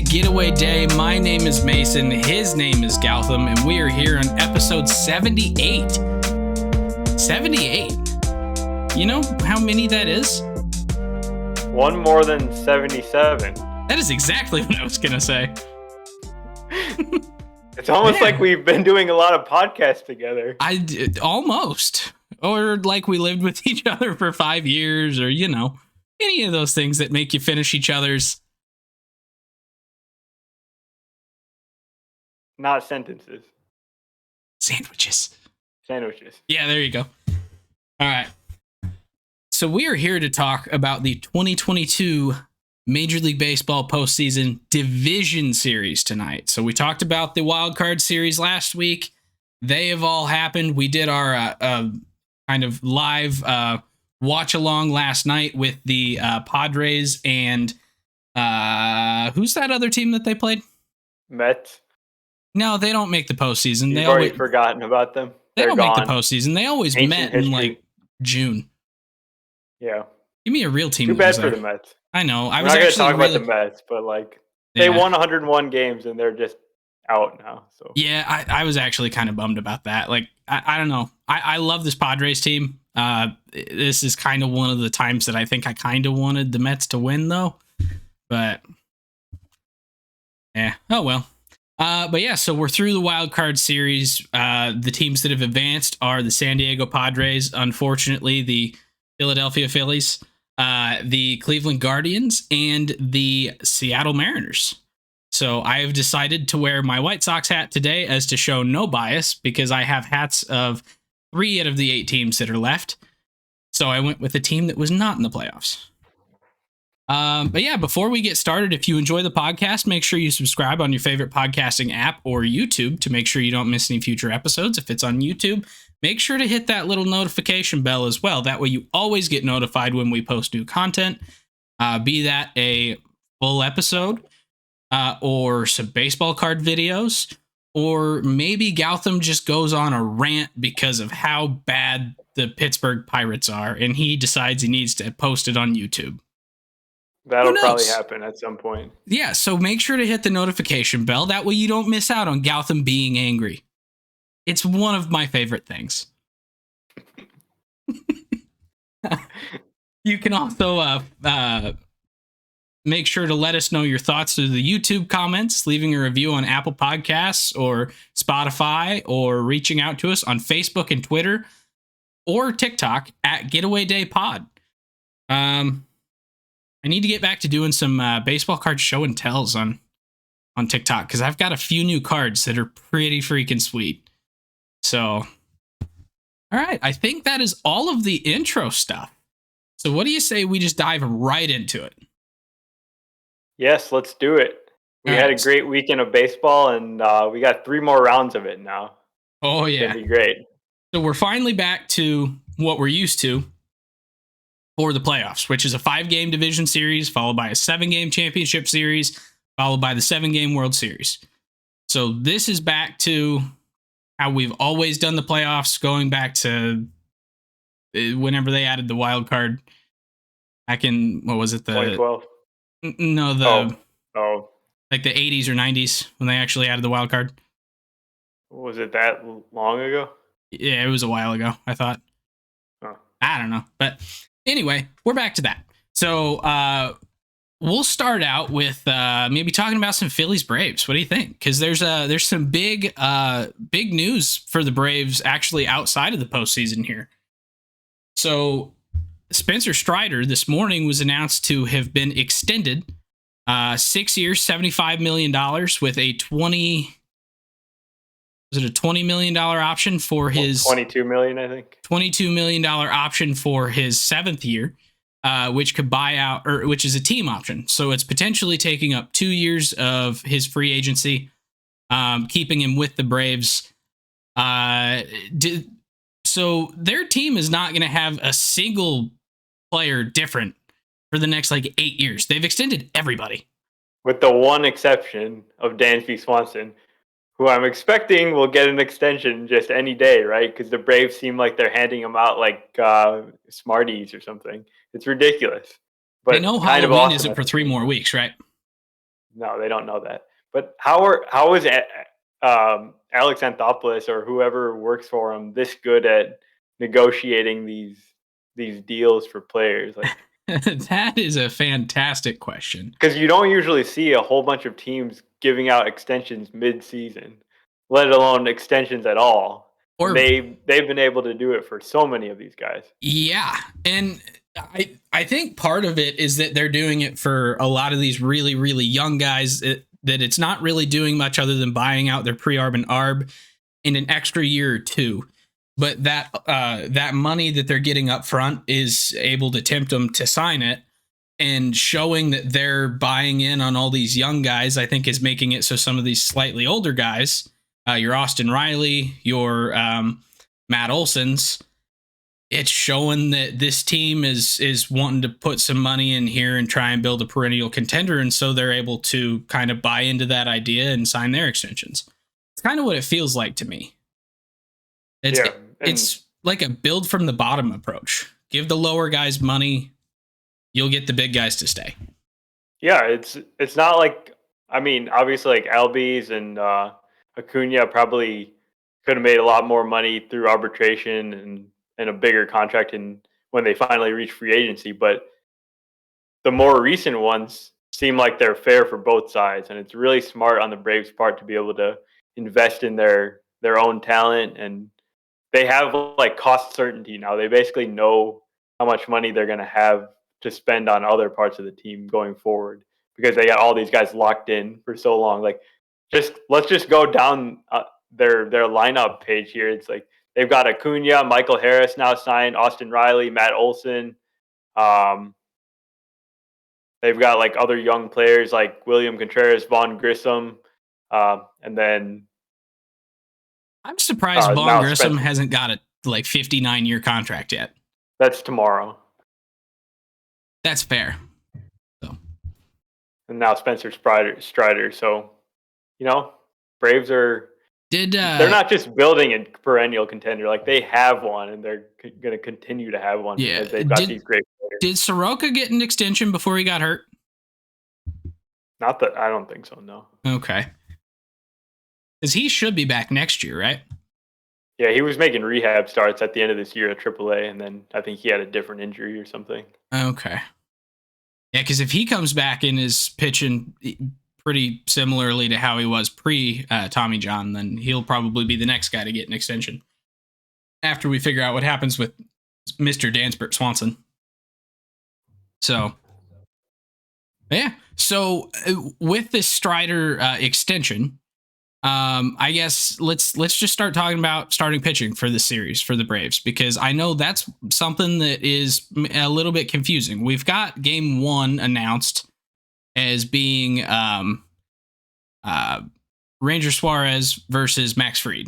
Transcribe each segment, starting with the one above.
Getaway Day. My name is Mason. His name is Gautam, and we are here on episode 78. 78. You know how many that is? One more than 77. That is exactly what I was going to say. It's almost like we've been doing a lot of podcasts together. Almost. Or like we lived with each other for 5 years, or, you know, any of those things that make you finish each other's. Not sentences. Sandwiches. Yeah, there you go. All right. So we are here to talk about the 2022 Major League Baseball postseason division series tonight. So we talked about the wild card series last week. They have all happened. We did our kind of live watch along last night with the Padres and who's that other team that they played? Mets. No, they don't make the postseason. You've already forgotten about them. They don't make the postseason. They always met in like June. Yeah. Give me a real team. Too bad for the Mets. I know. I'm not going to talk about the Mets, but like they won 101 games and they're just out now. So yeah, I was actually kind of bummed about that. Like I don't know. I love this Padres team. This is kind of one of the times that I think I kind of wanted the Mets to win though. But yeah. Oh well. But yeah, so we're through the wild card series. The teams that have advanced are the San Diego Padres, unfortunately, the Philadelphia Phillies, the Cleveland Guardians, and the Seattle Mariners. So I have decided to wear my White Sox hat today as to show no bias because I have hats of 3 out of the 8 teams that are left. So I went with a team that was not in the playoffs. But yeah, before we get started, if you enjoy the podcast, make sure you subscribe on your favorite podcasting app or YouTube to make sure you don't miss any future episodes. If it's on YouTube, make sure to hit that little notification bell as well. That way you always get notified when we post new content, be that a full episode or some baseball card videos, or maybe Gautam just goes on a rant because of how bad the Pittsburgh Pirates are, and he decides he needs to post it on YouTube. That'll probably happen at some point. Yeah, so make sure to hit the notification bell. That way you don't miss out on Gautam being angry. It's one of my favorite things. You can also make sure to let us know your thoughts through the YouTube comments, leaving a review on Apple Podcasts or Spotify, or reaching out to us on Facebook and Twitter or TikTok at Getaway Day Pod. I need to get back to doing some baseball card show and tells on TikTok because I've got a few new cards that are pretty freaking sweet. So, all right, I think that is all of the intro stuff. So what do you say we just dive right into it? Yes, let's do it. We had a great weekend of baseball, and we got 3 more rounds of it now. Oh, yeah. It'll be great. So we're finally back to what we're used to for the playoffs, which is a 5-game division series, followed by a 7-game championship series, followed by the 7-game World Series. So this is back to how we've always done the playoffs, going back to whenever they added the wild card back in, what was it? 2012? No, like the 80s or 90s when they actually added the wild card. Was it that long ago? Yeah, it was a while ago, I thought. I don't know. But anyway, we're back to that. So we'll start out with maybe talking about some Phillies Braves. What do you think? Because there's some big news for the Braves actually outside of the postseason here. So Spencer Strider this morning was announced to have been extended 6 years, $75 million with a $20 million option for his $22 million, I think. $22 million option for his 7th year, which could buy out, or which is a team option. So it's potentially taking up 2 years of his free agency, keeping him with the Braves. So their team is not going to have a single player different for the next 8 years. They've extended everybody. With the one exception of Dansby Swanson, who I'm expecting will get an extension just any day, right? Because the Braves seem like they're handing them out like Smarties or something. It's ridiculous. But they know Halloween isn't for 3 more weeks, right? No, they don't know that. But how is Alex Anthopoulos or whoever works for him this good at negotiating these deals for players? Like, That is a fantastic question. because you don't usually see a whole bunch of teams giving out extensions mid-season, let alone extensions at all. And Or they've been able to do it for so many of these guys. yeah, and I think part of it is that they're doing it for a lot of these really really young guys that it's not really doing much other than buying out their pre-arb and arb in an extra year or two. But that money that they're getting up front is able to tempt them to sign it, and showing that they're buying in on all these young guys, I think is making it so some of these slightly older guys, your Austin Riley, your Matt Olson's, it's showing that this team is wanting to put some money in here and try and build a perennial contender, and so they're able to kind of buy into that idea and sign their extensions. It's kind of what it feels like to me. It's like a build from the bottom approach. Give the lower guys money, you'll get the big guys to stay. Yeah, it's not like, I mean, obviously like Albies and Acuna probably could have made a lot more money through arbitration and a bigger contract when they finally reach free agency, but the more recent ones seem like they're fair for both sides, and it's really smart on the Braves' part to be able to invest in their own talent, and they have like cost certainty now. They basically know how much money they're going to have to spend on other parts of the team going forward because they got all these guys locked in for so long. Like, let's just go down their lineup page here. It's like they've got Acuna, Michael Harris now signed, Austin Riley, Matt Olson. They've got like other young players like William Contreras, Vaughn Grissom, and then I'm surprised Vaughn Grissom hasn't got a like 59-year contract yet. That's tomorrow. That's fair. So. And now Spencer Strider. So, Braves are they're not just building a perennial contender. Like, they have one, and they're going to continue to have one because they've got these great players. Did Soroka get an extension before he got hurt? Not that I don't think so, no. Okay. Because he should be back next year, right? Yeah, he was making rehab starts at the end of this year at AAA, and then I think he had a different injury or something. Okay. Yeah, because if he comes back and is pitching pretty similarly to how he was pre-Tommy John, then he'll probably be the next guy to get an extension after we figure out what happens with Mr. Dansbert Swanson. So, yeah. So with this Strider extension, I guess let's just start talking about starting pitching for the series for the Braves, because I know that's something that is a little bit confusing. We've got game 1 announced as being Ranger Suarez versus Max Fried.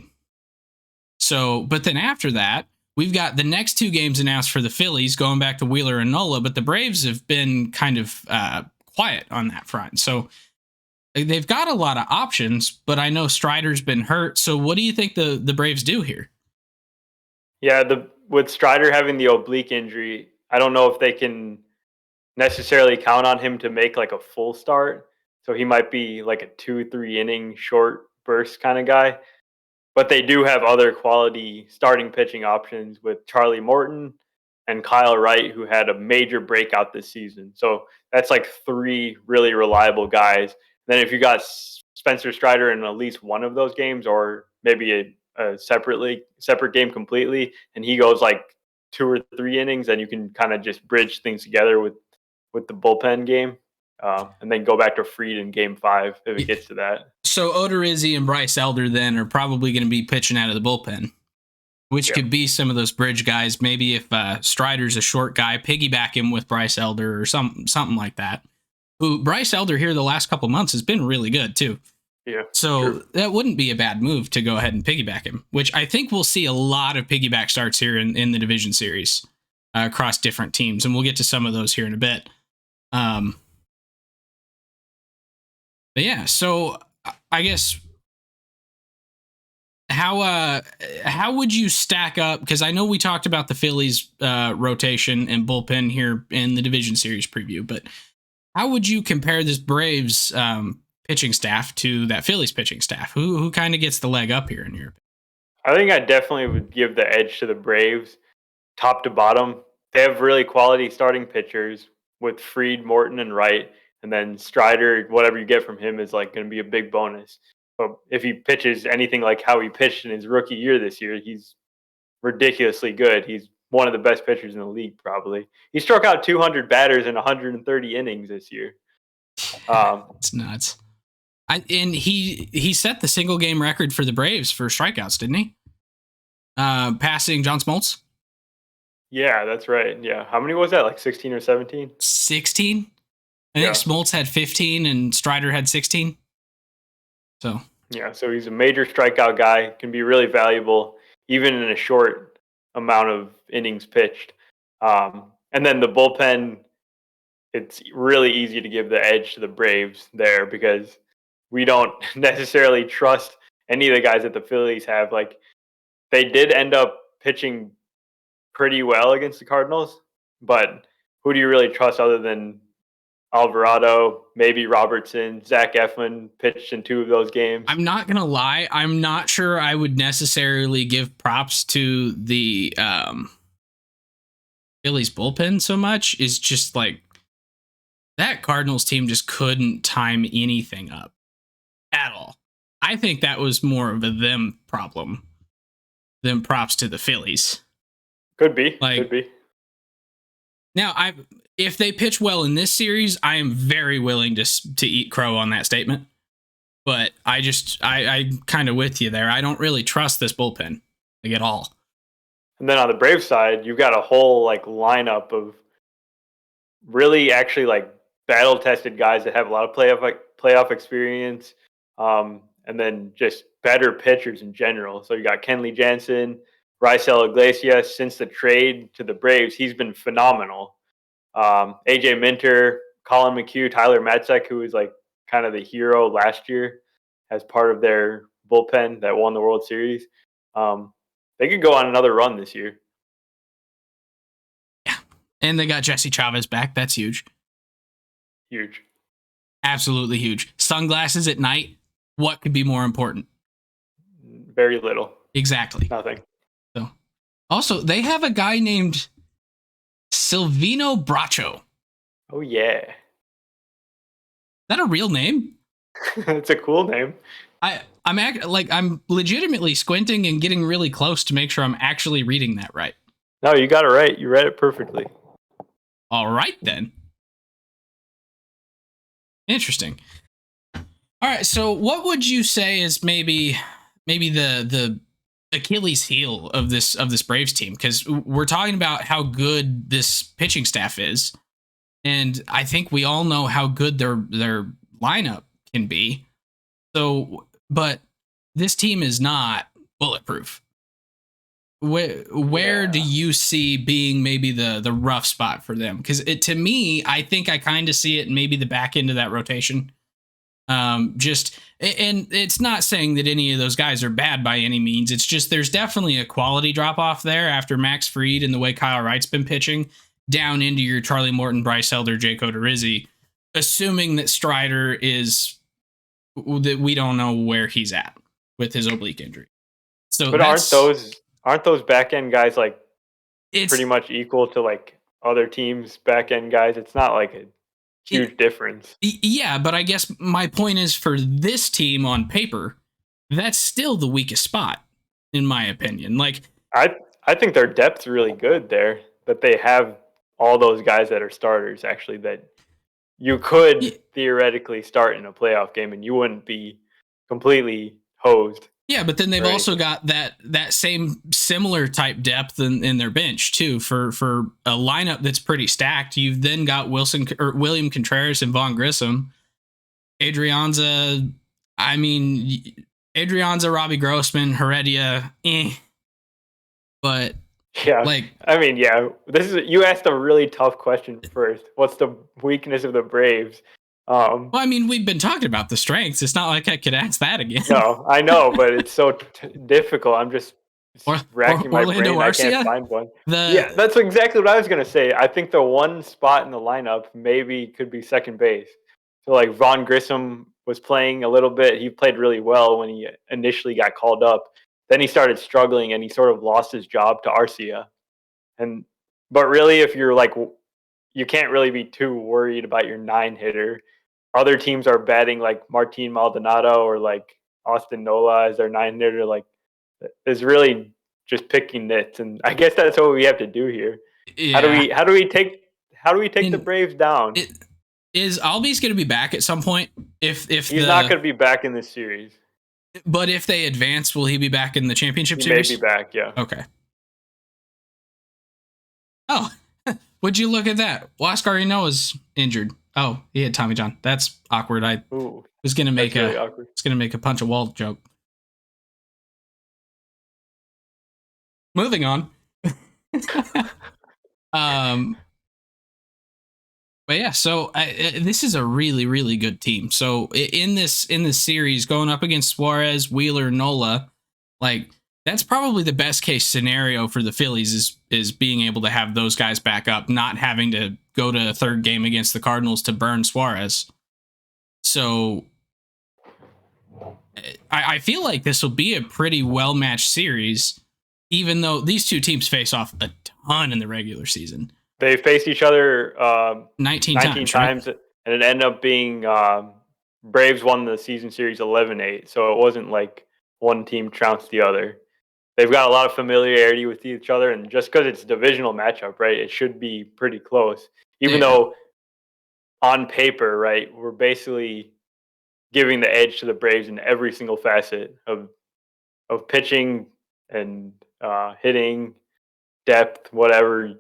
So, but then after that, we've got the next 2 games announced for the Phillies, going back to Wheeler and Nola, but the Braves have been kind of quiet on that front. So they've got a lot of options, but I know Strider's been hurt. So what do you think the Braves do here? Yeah, with Strider having the oblique injury, I don't know if they can necessarily count on him to make like a full start. So he might be like a 2-3 inning short burst kind of guy. But they do have other quality starting pitching options with Charlie Morton and Kyle Wright, who had a major breakout this season. So that's like 3 really reliable guys. Then if you got Spencer Strider in at least one of those games, or maybe a separate game completely, and he goes like 2 or 3 innings, then you can kind of just bridge things together with the bullpen game, and then go back to Fried in game 5 if it gets to that. So Odorizzi and Bryce Elder then are probably going to be pitching out of the bullpen, which could be some of those bridge guys. Maybe if Strider's a short guy, piggyback him with Bryce Elder or something like that. Who Bryce Elder here the last couple months has been really good too. Yeah. So that wouldn't be a bad move to go ahead and piggyback him, which I think we'll see a lot of piggyback starts here in the division series across different teams, and we'll get to some of those here in a bit. But yeah, so I guess how would you stack up? Because I know we talked about the Phillies rotation and bullpen here in the division series preview, but how would you compare this Braves pitching staff to that Phillies pitching staff? Who kind of gets the leg up here in your opinion? I think I definitely would give the edge to the Braves, top to bottom. They have really quality starting pitchers with Fried, Morton, and Wright, and then Strider. Whatever you get from him is like going to be a big bonus. But if he pitches anything like how he pitched in his rookie year this year, he's ridiculously good. He's one of the best pitchers in the league, probably. He struck out 200 batters in 130 innings this year. It's nuts. And he set the single game record for the Braves for strikeouts, didn't he? Passing John Smoltz. Yeah, that's right. Yeah. How many was that? Like 16 or 17? 16? I think Smoltz had 15 and Strider had 16. So yeah, so he's a major strikeout guy, can be really valuable even in a short amount of innings pitched. And then the bullpen, it's really easy to give the edge to the Braves there because we don't necessarily trust any of the guys that the Phillies have. Like, they did end up pitching pretty well against the Cardinals, but who do you really trust other than Alvarado, maybe Robertson? Zach Eflin pitched in 2 of those games. I'm not going to lie. I'm not sure I would necessarily give props to the Phillies bullpen so much. Is just like that Cardinals team just couldn't time anything up at all. I think that was more of a them problem than props to the Phillies. Could be. Could be. Now, if they pitch well in this series, I am very willing to eat crow on that statement. But I'm kind of with you there. I don't really trust this bullpen like at all. And then on the Braves side, you've got a whole like lineup of really actually like battle tested guys that have a lot of playoff experience, and then just better pitchers in general. So you got Kenley Jansen, Raisel Iglesias. Since the trade to the Braves, he's been phenomenal. AJ Minter, Colin McHugh, Tyler Matzek, who was like kind of the hero last year as part of their bullpen that won the World Series. They could go on another run this year. Yeah. And they got Jesse Chavez back. That's huge. Huge. Absolutely huge. Sunglasses at night. What could be more important? Very little. Exactly. Nothing. So, also, they have a guy named Silvino Bracho. Oh, yeah. Is that a real name? It's a cool name. I'm legitimately squinting and getting really close to make sure I'm actually reading that right. No, you got it right. You read it perfectly. All right, then. Interesting. All right, so what would you say is maybe the Achilles heel of this Braves team? Because we're talking about how good this pitching staff is, and I think we all know how good their lineup can be. So, but this team is not bulletproof. Where do you see being maybe the rough spot for them? Because to me, I think I kind of see it in maybe the back end of that rotation. And it's not saying that any of those guys are bad by any means. It's just there's definitely a quality drop off there after Max Fried and the way Kyle Wright's been pitching down into your Charlie Morton, Bryce Elder, Jake Odorizzi, assuming that Strider is that we don't know where he's at with his oblique injury. So, but aren't those back end guys like pretty much equal to like other teams' back end guys? It's not like a huge difference. Yeah, but I guess my point is for this team on paper, that's still the weakest spot, in my opinion. Like I think their depth's really good there. That they have all those guys that are starters actually that you could theoretically start in a playoff game and you wouldn't be completely hosed. Yeah, but then they've also got that same similar type depth in their bench too for a lineup that's pretty stacked. You've then got William Contreras and Vaughn Grissom, Adrianza, Robbie Grossman, Heredia, but yeah, you asked a really tough question first. What's the weakness of the Braves? Well, we've been talking about the strengths. It's not like I could ask that again. No, I know, but it's so difficult. I'm just racking my brain. I can't find one. Yeah, that's exactly what I was going to say. I think the one spot in the lineup maybe could be second base. So like Vaughn Grissom was playing a little bit. He played really well when he initially got called up. Then he started struggling, and he sort of lost his job to Arcia. And but really, if you're like, you can't really be too worried about your 9 hitter. Other teams are batting like Martin Maldonado or like Austin Nola as their 9 hitter. Like, is really just picking nits, and I guess that's what we have to do here. Yeah. How do we take the And Braves down? it is Albies going to be back at some point? If He's not the going to be back in this series. But if they advance, will he be back in the championship He may be series? back, yeah. Okay. Oh, would you look at that? Huascar Ynoa's injured. Oh, he had Tommy John. That's awkward. I Ooh, was gonna make really awkward. a punch a wall joke. Moving on. um, but yeah, so this is a really, really good team. So in this series, going up against Suarez, Wheeler, Nola, like that's probably the best case scenario for the Phillies is being able to have those guys back up, not having to go to a third game against the Cardinals to burn Suarez. So I feel like this will be a pretty well matched series, even though these two teams face off a ton in the regular season. They faced each other 19 times, times, right? and it ended up being Braves won the season series 11-8. So it wasn't like one team trounced the other. They've got a lot of familiarity with each other, and just because it's a divisional matchup, right, it should be pretty close. Even though on paper, right, we're basically giving the edge to the Braves in every single facet of pitching and hitting, depth, whatever.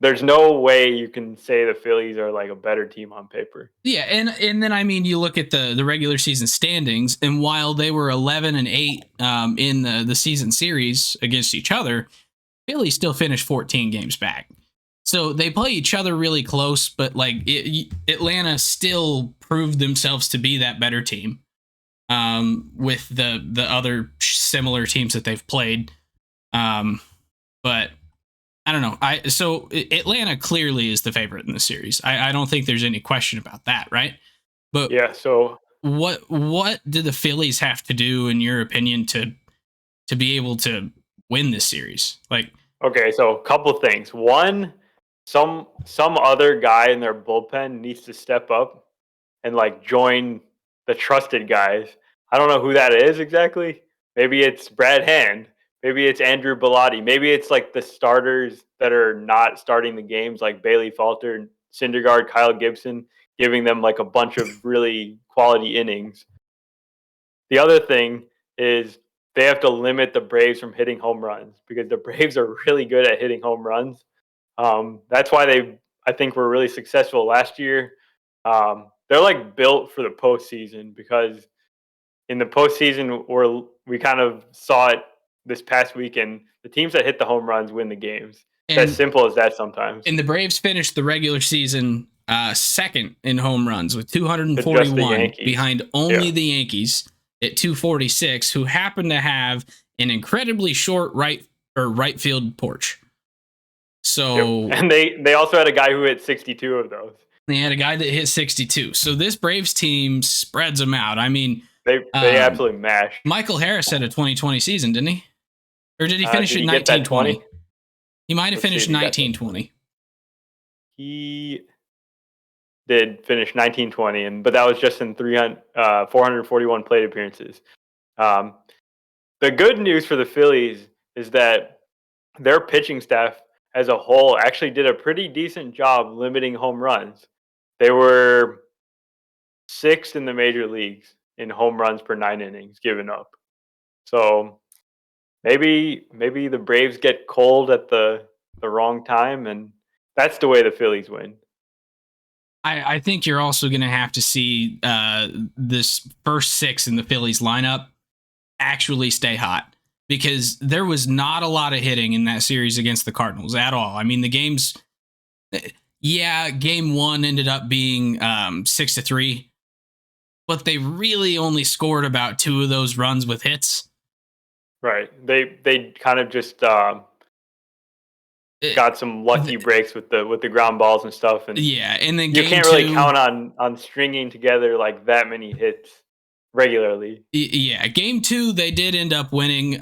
There's no way you can say the Phillies are like a better team on paper. Yeah, and then I mean, you look at the regular season standings, and while they were 11-8 in the season series against each other, Philly still finished 14 games back. So they play each other really close, but like Atlanta still proved themselves to be that better team with the other similar teams that they've played. But I don't know. So Atlanta clearly is the favorite in the series. I don't think there's any question about that, right? But yeah. So what do the Phillies have to do, in your opinion, to be able to win this series? Like, okay, so a couple things. One, some other guy in their bullpen needs to step up and like join the trusted guys. I don't know who that is exactly. Maybe it's Brad Hand. Maybe it's Andrew Bellotti. Maybe it's like the starters that are not starting the games, like Bailey Falter, Syndergaard, Kyle Gibson, giving them like a bunch of really quality innings. The other thing is they have to limit the Braves from hitting home runs because the Braves are really good at hitting home runs. That's why I think, were really successful last year. They're like built for the postseason because in the postseason, we kind of saw it this past weekend. The teams that hit the home runs win the games. It's as simple as that sometimes. And the Braves finished the regular season second in home runs with Just the 241 Yankees. behind only the Yankees at 246, who happen to have an incredibly short right field porch. So and they also had a guy who hit 62 of those. They had a guy that hit 62. So this Braves team spreads them out. I mean, they absolutely mashed. Michael Harris had a 2020 season, didn't he? Or did he finish at 1920? He might have finished 1920. He did finish 1920, but that was just in 441 plate appearances. The good news for the Phillies is that their pitching staff as a whole actually did a pretty decent job limiting home runs. They were 6th in the major leagues in home runs per 9 innings given up. So maybe the Braves get cold at the wrong time, and that's the way the Phillies win. I think you're also going to have to see this first 6 in the Phillies lineup actually stay hot, because there was not a lot of hitting in that series against the Cardinals at all. I mean, the games, game 1 ended up being 6-3, but they really only scored about 2 of those runs with hits. Right. They kind of just got some lucky breaks with the ground balls and stuff, and and then you can't really count on stringing together like that many hits regularly. Yeah, game 2 they did end up winning,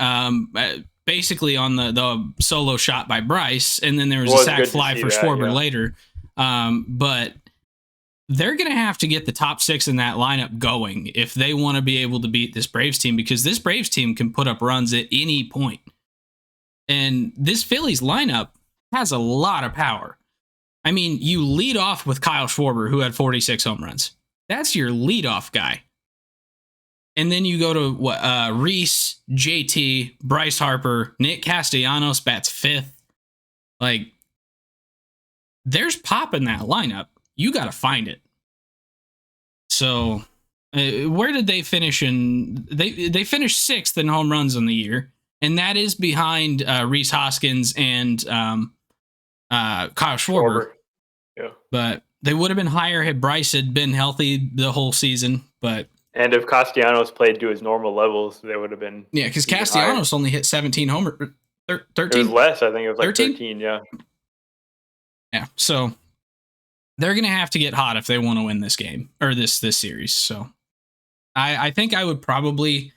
basically on the solo shot by Bryce, and then there was It a was sac good to fly see for that, Schwarber yeah. later. But they're going to have to get the top 6 in that lineup going if they want to be able to beat this Braves team, because this Braves team can put up runs at any point. And this Phillies lineup has a lot of power. I mean, you lead off with Kyle Schwarber, who had 46 home runs. That's your leadoff guy. And then you go to Reese, JT, Bryce Harper, Nick Castellanos bats 5th. Like, there's pop in that lineup. You got to find it. So, where did they finish? They finished 6th in home runs on the year, and that is behind Reese Hoskins and Kyle Schwarber. Yeah. But they would have been higher had Bryce had been healthy the whole season. And if Castellanos played to his normal levels, they would have been because Castellanos only hit 17 homer, 13. It was less. I think it was like 13? 13. Yeah. Yeah. So they're gonna have to get hot if they want to win this game or this series. So I think I would probably,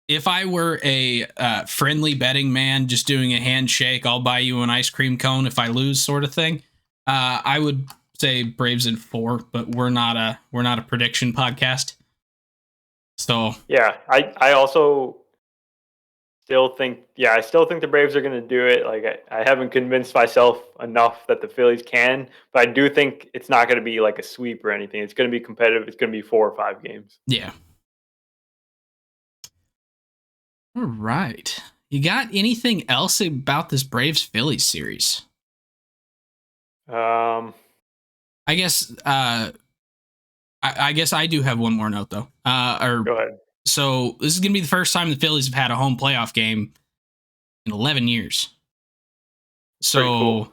if I were a friendly betting man, just doing a handshake, I'll buy you an ice cream cone if I lose, sort of thing. I would say Braves in 4, but we're not a prediction podcast. So yeah, I also still think the Braves are going to do it. Like I haven't convinced myself enough that the Phillies can, but I do think it's not going to be like a sweep or anything. It's going to be competitive. It's going to be 4 or 5 games. Yeah. All right. You got anything else about this Braves Phillies series? I guess I guess I do have one more note though. Go ahead. So this is going to be the first time the Phillies have had a home playoff game in 11 years. So cool.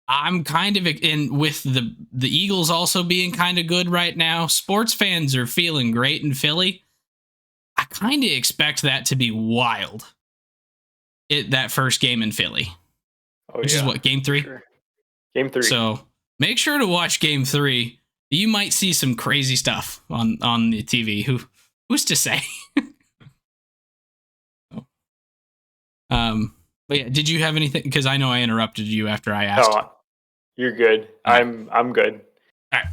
I'm kind of in with the Eagles also being kind of good right now. Sports fans are feeling great in Philly. I kind of expect that to be wild. That first game in Philly, which is what, game 3? Sure. Game 3. So make sure to watch game 3. You might see some crazy stuff on the TV. Who's to say? But yeah, did you have anything? Because I know I interrupted you after I asked. No, you're good. I'm good. All right,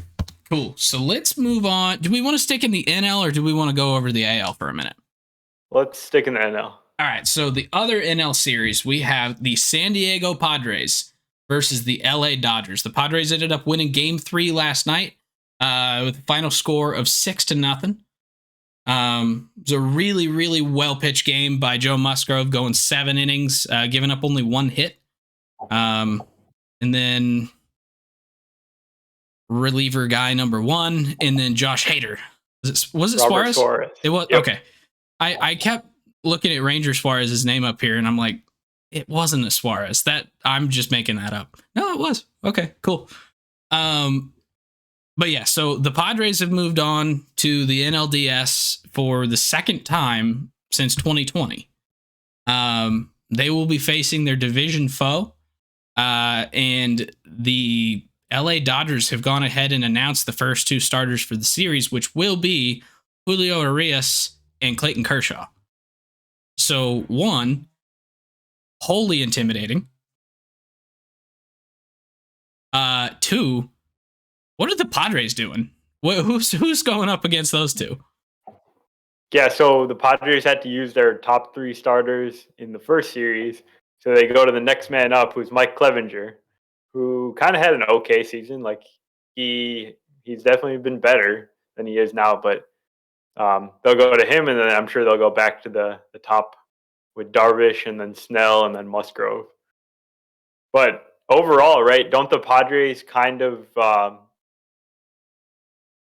cool. So let's move on. Do we want to stick in the NL or do we want to go over the AL for a minute? Let's stick in the NL. All right. So the other NL series, we have the San Diego Padres versus the LA Dodgers. The Padres ended up winning game 3 last night with a final score of 6-0. It was a really, really well pitched game by Joe Musgrove, going 7 innings, giving up only 1 hit. And then reliever guy number 1, and then Josh Hader. Was it Suarez? It was. Yep. Okay. I kept looking at Ranger Suarez's name up here, and I'm like, it wasn't a Suarez. That I'm just making that up. No, it was. Okay, cool. But yeah, so the Padres have moved on to the NLDS for the second time since 2020. They will be facing their division foe, and the LA Dodgers have gone ahead and announced the first 2 starters for the series, which will be Julio Urias and Clayton Kershaw. So 1, wholly intimidating. 2, what are the Padres doing? Who's going up against those 2? Yeah, so the Padres had to use their top 3 starters in the first series. So they go to the next man up, who's Mike Clevinger, who kind of had an okay season. Like he's definitely been better than he is now, but they'll go to him, and then I'm sure they'll go back to the top with Darvish and then Snell and then Musgrove. But overall, right, don't the Padres kind of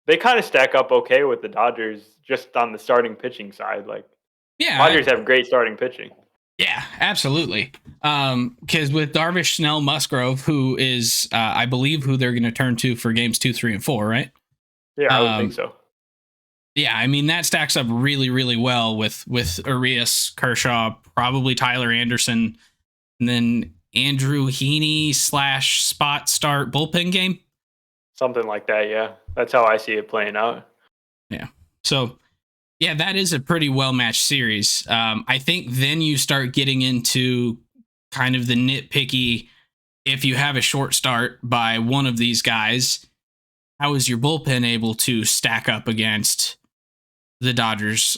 they kind of stack up okay with the Dodgers just on the starting pitching side? Like, yeah, Padres have great starting pitching. Yeah, absolutely. Because with Darvish, Snell, Musgrove, who is, I believe, who they're going to turn to for games 2, 3, and 4, right? Yeah, I would think so. Yeah, I mean, that stacks up really, really well with Urias, Kershaw, probably Tyler Anderson, and then Andrew Heaney / spot start bullpen game. Something like that, yeah. That's how I see it playing out. Yeah. So yeah, that is a pretty well matched series. I think then you start getting into kind of the nitpicky. If you have a short start by one of these guys, how is your bullpen able to stack up against the Dodgers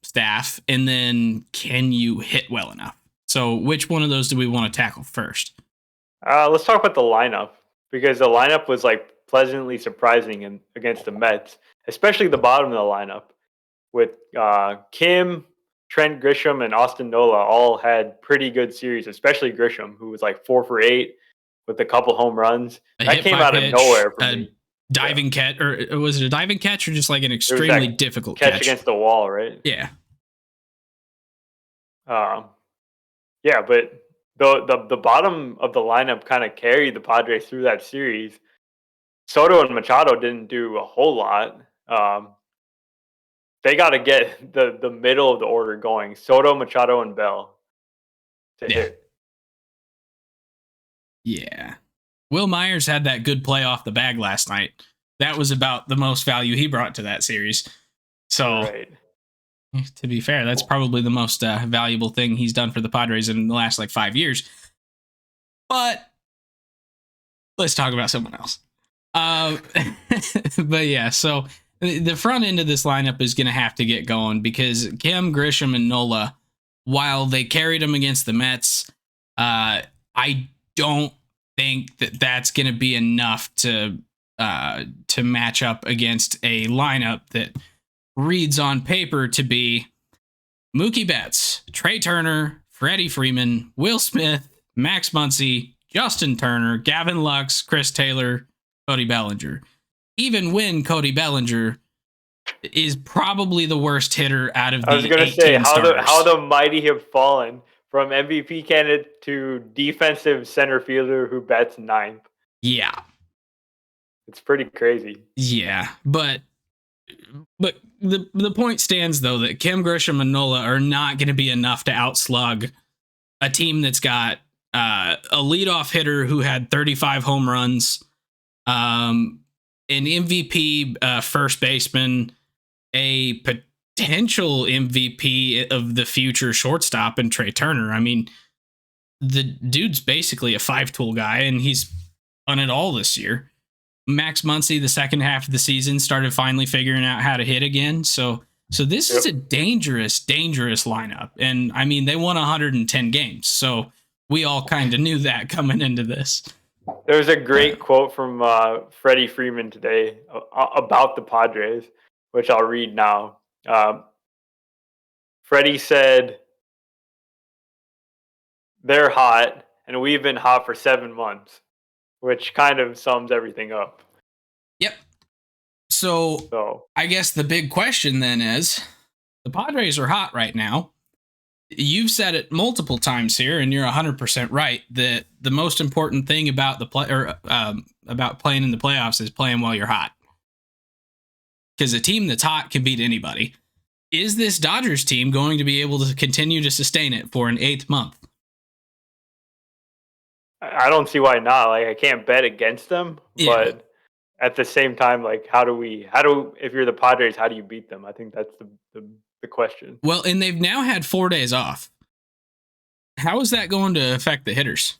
staff? And then can you hit well enough? So which one of those do we want to tackle first? Let's talk about the lineup because the lineup was like pleasantly surprising against the Mets, especially the bottom of the lineup with Kim, Trent Grisham, and Austin Nola all had pretty good series, especially Grisham, who was like 4 for 8 with a couple home runs. A That hit came by out of pitch, nowhere for a me. Yeah, diving catch, or was it a diving catch or just like an there was extremely that difficult catch catch? against the wall, right? Yeah. Um, yeah, but the bottom of the lineup kind of carried the Padres through that series. Soto and Machado didn't do a whole lot. They got to get the middle of the order going. Soto, Machado, and Bell to Yeah. hit. Yeah. Will Myers had that good play off the bag last night. That was about the most value he brought to that series. So, Right. to be fair, that's probably the most valuable thing he's done for the Padres in the last like 5 years. But let's talk about someone else. But yeah, so the front end of this lineup is going to have to get going because Kim, Grisham, and Nola, while they carried them against the Mets, I don't think that that's going to be enough to match up against a lineup that reads on paper to be Mookie Betts, Trey Turner, Freddie Freeman, Will Smith, Max Muncy, Justin Turner, Gavin Lux, Chris Taylor, Cody Bellinger. Even when Cody Bellinger is probably the worst hitter out of I was the gonna say 18 how starters. the mighty have fallen from MVP candidate to defensive center fielder who bats ninth. Yeah. It's pretty crazy. Yeah. But the point stands though that Kim Grisham and Nola are not going to be enough to outslug a team that's got a leadoff hitter who had 35 home runs, an MVP first baseman, a potential MVP of the future shortstop in Trey Turner. I mean, the dude's basically a five-tool guy, and he's done it all this year. Max Muncy, the second half of the season, started finally figuring out how to hit again. So this is a dangerous, dangerous lineup. And I mean, they won 110 games. So we all kind of knew that coming into this. There's a great quote from Freddie Freeman today about the Padres, which I'll read now. Freddie said, "They're hot, and we've been hot for 7 months," which kind of sums everything up. Yep. So I guess the big question then is the Padres are hot right now. You've said it multiple times here, and you're 100% right that the most important thing about the play or about playing in the playoffs is playing while you're hot. Because a team that's hot can beat anybody. Is this Dodgers team going to be able to continue to sustain it for an 8th month? I don't see why not. Like I can't bet against them, Yeah. but at the same time, like if you're the Padres, how do you beat them? I think that's the question. Well, and they've now had 4 days off. How is that going to affect the hitters?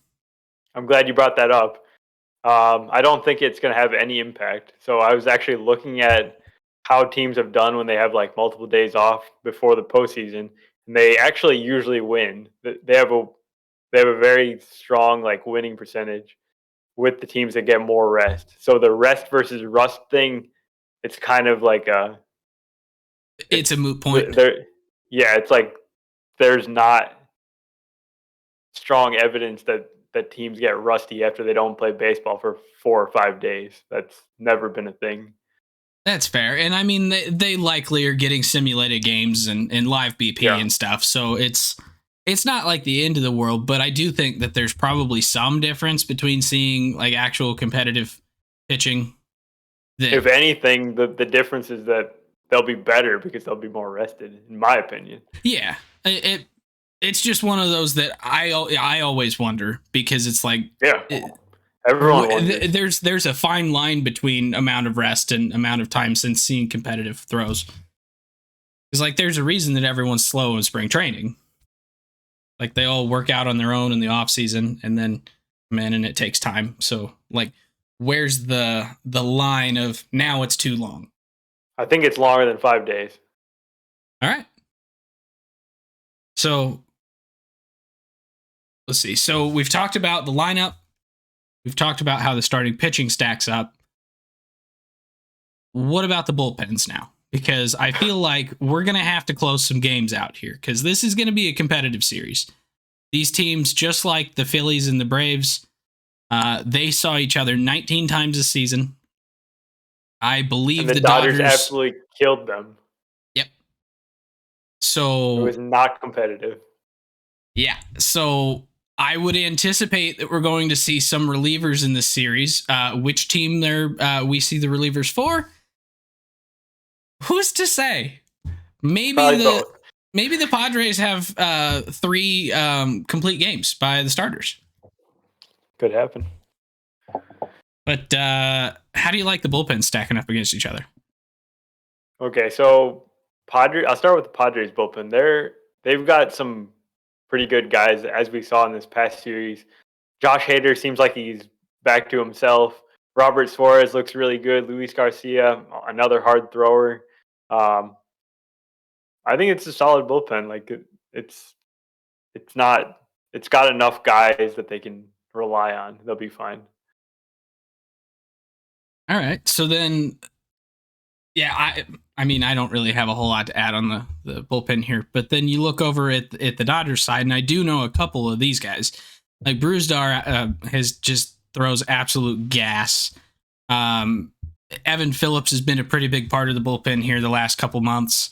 I'm glad you brought that up. I don't think it's going to have any impact. So I was actually looking at how teams have done when they have like multiple days off before the postseason, and they actually usually win. They have a very strong like winning percentage with the teams that get more rest. So the rest versus rust thing, it's kind of like It's a moot point. yeah, it's like there's not strong evidence that teams get rusty after they don't play baseball for 4 or 5 days. That's never been a thing. That's fair. And I mean, they likely are getting simulated games and live BP and stuff. So it's not like the end of the world, but I do think that there's probably some difference between seeing like actual competitive pitching. If anything, the difference is that they'll be better because they'll be more rested, in my opinion. Yeah. It's just one of those that I always wonder because it's like Everyone wonders. There's a fine line between amount of rest and amount of time since seeing competitive throws. Because like there's a reason that everyone's slow in spring training. Like they all work out on their own in the off season, and then man, and it takes time. So like, where's the line of now it's too long? I think it's longer than 5 days. All right. So let's see. So we've talked about the lineup. We've talked about how the starting pitching stacks up. What about the bullpens now? Because I feel like we're going to have to close some games out here because this is going to be a competitive series. These teams, just like the Phillies and the Braves, they saw each other 19 times this season. I believe and the Dodgers absolutely killed them. Yep. So it was not competitive. Yeah. So I would anticipate that we're going to see some relievers in this series. Which team we see the relievers for? Who's to say? Maybe the Padres have 3 complete games by the starters. Could happen. But how do you like the bullpen stacking up against each other? Okay, so I'll start with the Padres bullpen. They've got some pretty good guys, as we saw in this past series. Josh Hader seems like he's back to himself. Robert Suarez looks really good. Luis Garcia, another hard thrower. I think it's a solid bullpen. Like it's got enough guys that they can rely on. They'll be fine. All right. So then, yeah, I mean, I don't really have a whole lot to add on the bullpen here, but then you look over at the Dodgers side, and I do know a couple of these guys. Like Brewstar has just throws absolute gas. Evan Phillips has been a pretty big part of the bullpen here the last couple months.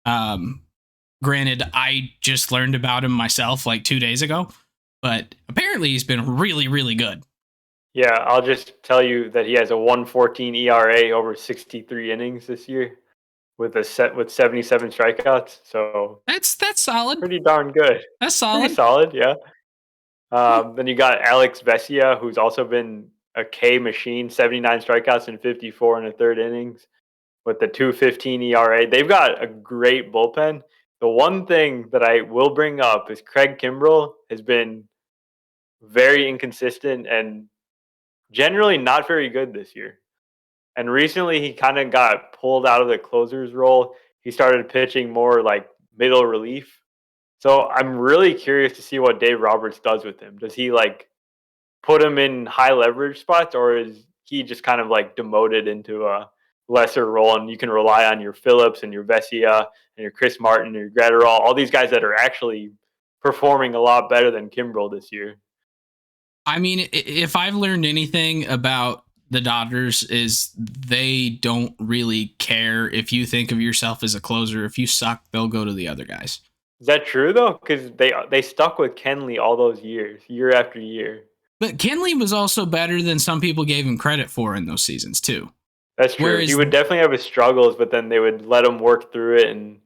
Granted, I just learned about him myself like 2 days ago, but apparently he's been really, really good. Yeah, I'll just tell you that he has a 1.14 ERA over 63 innings this year with 77 strikeouts. So that's solid. Pretty darn good. That's solid. Pretty solid, yeah. Then you got Alex Vesia, who's also been a K machine, 79 strikeouts and 54 in the third innings with the 2.15 ERA. They've got a great bullpen. The one thing that I will bring up is Craig Kimbrell has been very inconsistent and generally not very good this year. And recently he kind of got pulled out of the closer's role. He started pitching more like middle relief. So I'm really curious to see what Dave Roberts does with him. Does he like put him in high leverage spots, or is he just kind of like demoted into a lesser role and you can rely on your Phillips and your Vesia and your Chris Martin and your Gratterall, all these guys that are actually performing a lot better than Kimbrell this year? I mean, if I've learned anything about the Dodgers is they don't really care if you think of yourself as a closer. If you suck, they'll go to the other guys. Is that true though? Because they stuck with Kenley all those years, year after year. But Kenley was also better than some people gave him credit for in those seasons too. That's true. He would definitely have his struggles, but then they would let him work through it, and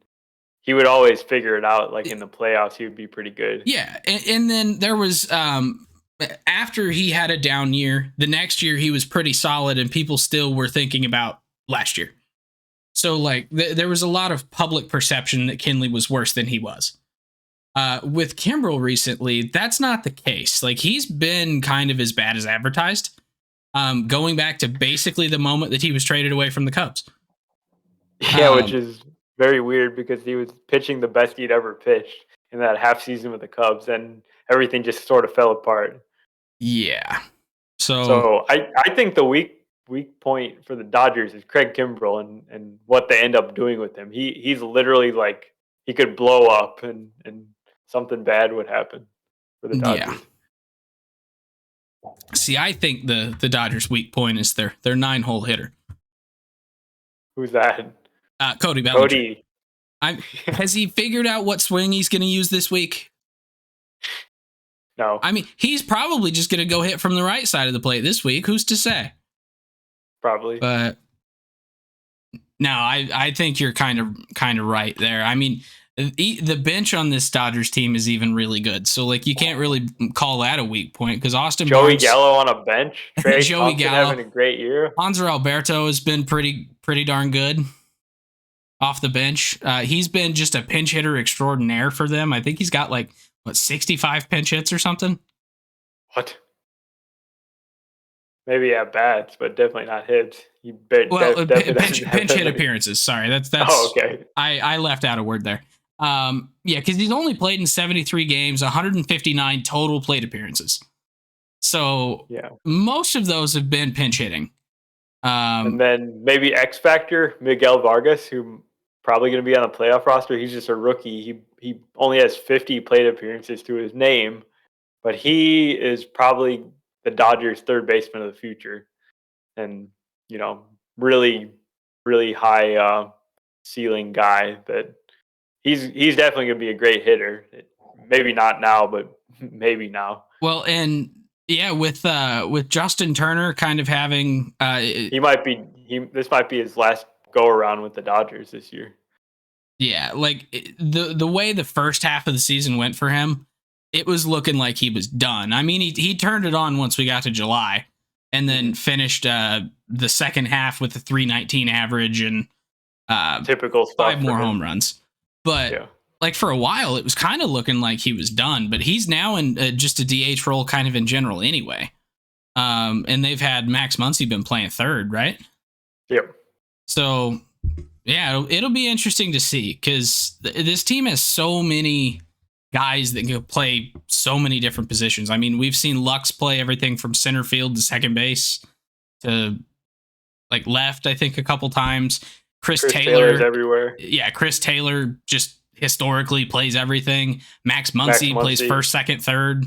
he would always figure it out. Like in the playoffs, he would be pretty good. Yeah, and then there was after he had a down year, the next year he was pretty solid, and people still were thinking about last year. So like there was a lot of public perception that Kenley was worse than he was. With Kimbrell recently, that's not the case. Like he's been kind of as bad as advertised, going back to basically the moment that he was traded away from the Cubs. Yeah, which is very weird because he was pitching the best he'd ever pitched in that half season with the Cubs, and everything just sort of fell apart. Yeah. So I think the weak point for the Dodgers is Craig Kimbrell and what they end up doing with him. He's literally like he could blow up and something bad would happen for the Dodgers. Yeah. See, I think the Dodgers' weak point is their 9-hole hitter. Who's that? Cody Bellinger. Has he figured out what swing he's going to use this week? No. I mean, he's probably just going to go hit from the right side of the plate this week. Who's to say? Probably. But no, I think you're kind of right there. I mean, The bench on this Dodgers team is even really good. So like you can't really call that a weak point because Austin Joey Barnes, Gallo on a bench. Trey Joey Thompson Gallo, having a great year. Hanser Alberto has been pretty darn good off the bench. He's been just a pinch hitter extraordinaire for them. I think he's got like 65 pinch hits or something. What? Maybe at bats, but definitely not hits. Pinch hit appearances. Sorry, that's Oh, okay. I left out a word there. Yeah, because he's only played in 73 games, 159 total plate appearances. So yeah, most of those have been pinch hitting. And then maybe X Factor, Miguel Vargas, who probably going to be on the playoff roster. He's just a rookie. He only has 50 plate appearances to his name, but he is probably the Dodgers' third baseman of the future, and really, really high ceiling guy. That he's definitely going to be a great hitter. Maybe not now, but maybe now. Well, and yeah, with Justin Turner kind of having this might be his last go around with the Dodgers this year. Yeah, like the way the first half of the season went for him, it was looking like he was done. I mean, he turned it on once we got to July, and then finished the second half with a 319 average and typical stuff, 5 more home runs. But like for a while, it was kind of looking like he was done. But he's now in just a DH role, kind of in general, anyway. And they've had Max Muncy been playing third, right? Yep. So yeah, it'll be interesting to see because this team has so many guys that can play so many different positions. I mean, we've seen Lux play everything from center field to second base to like left, I think, a couple times. Chris Taylor's everywhere. Yeah, Chris Taylor just historically plays everything. Max Muncy plays first, second, third.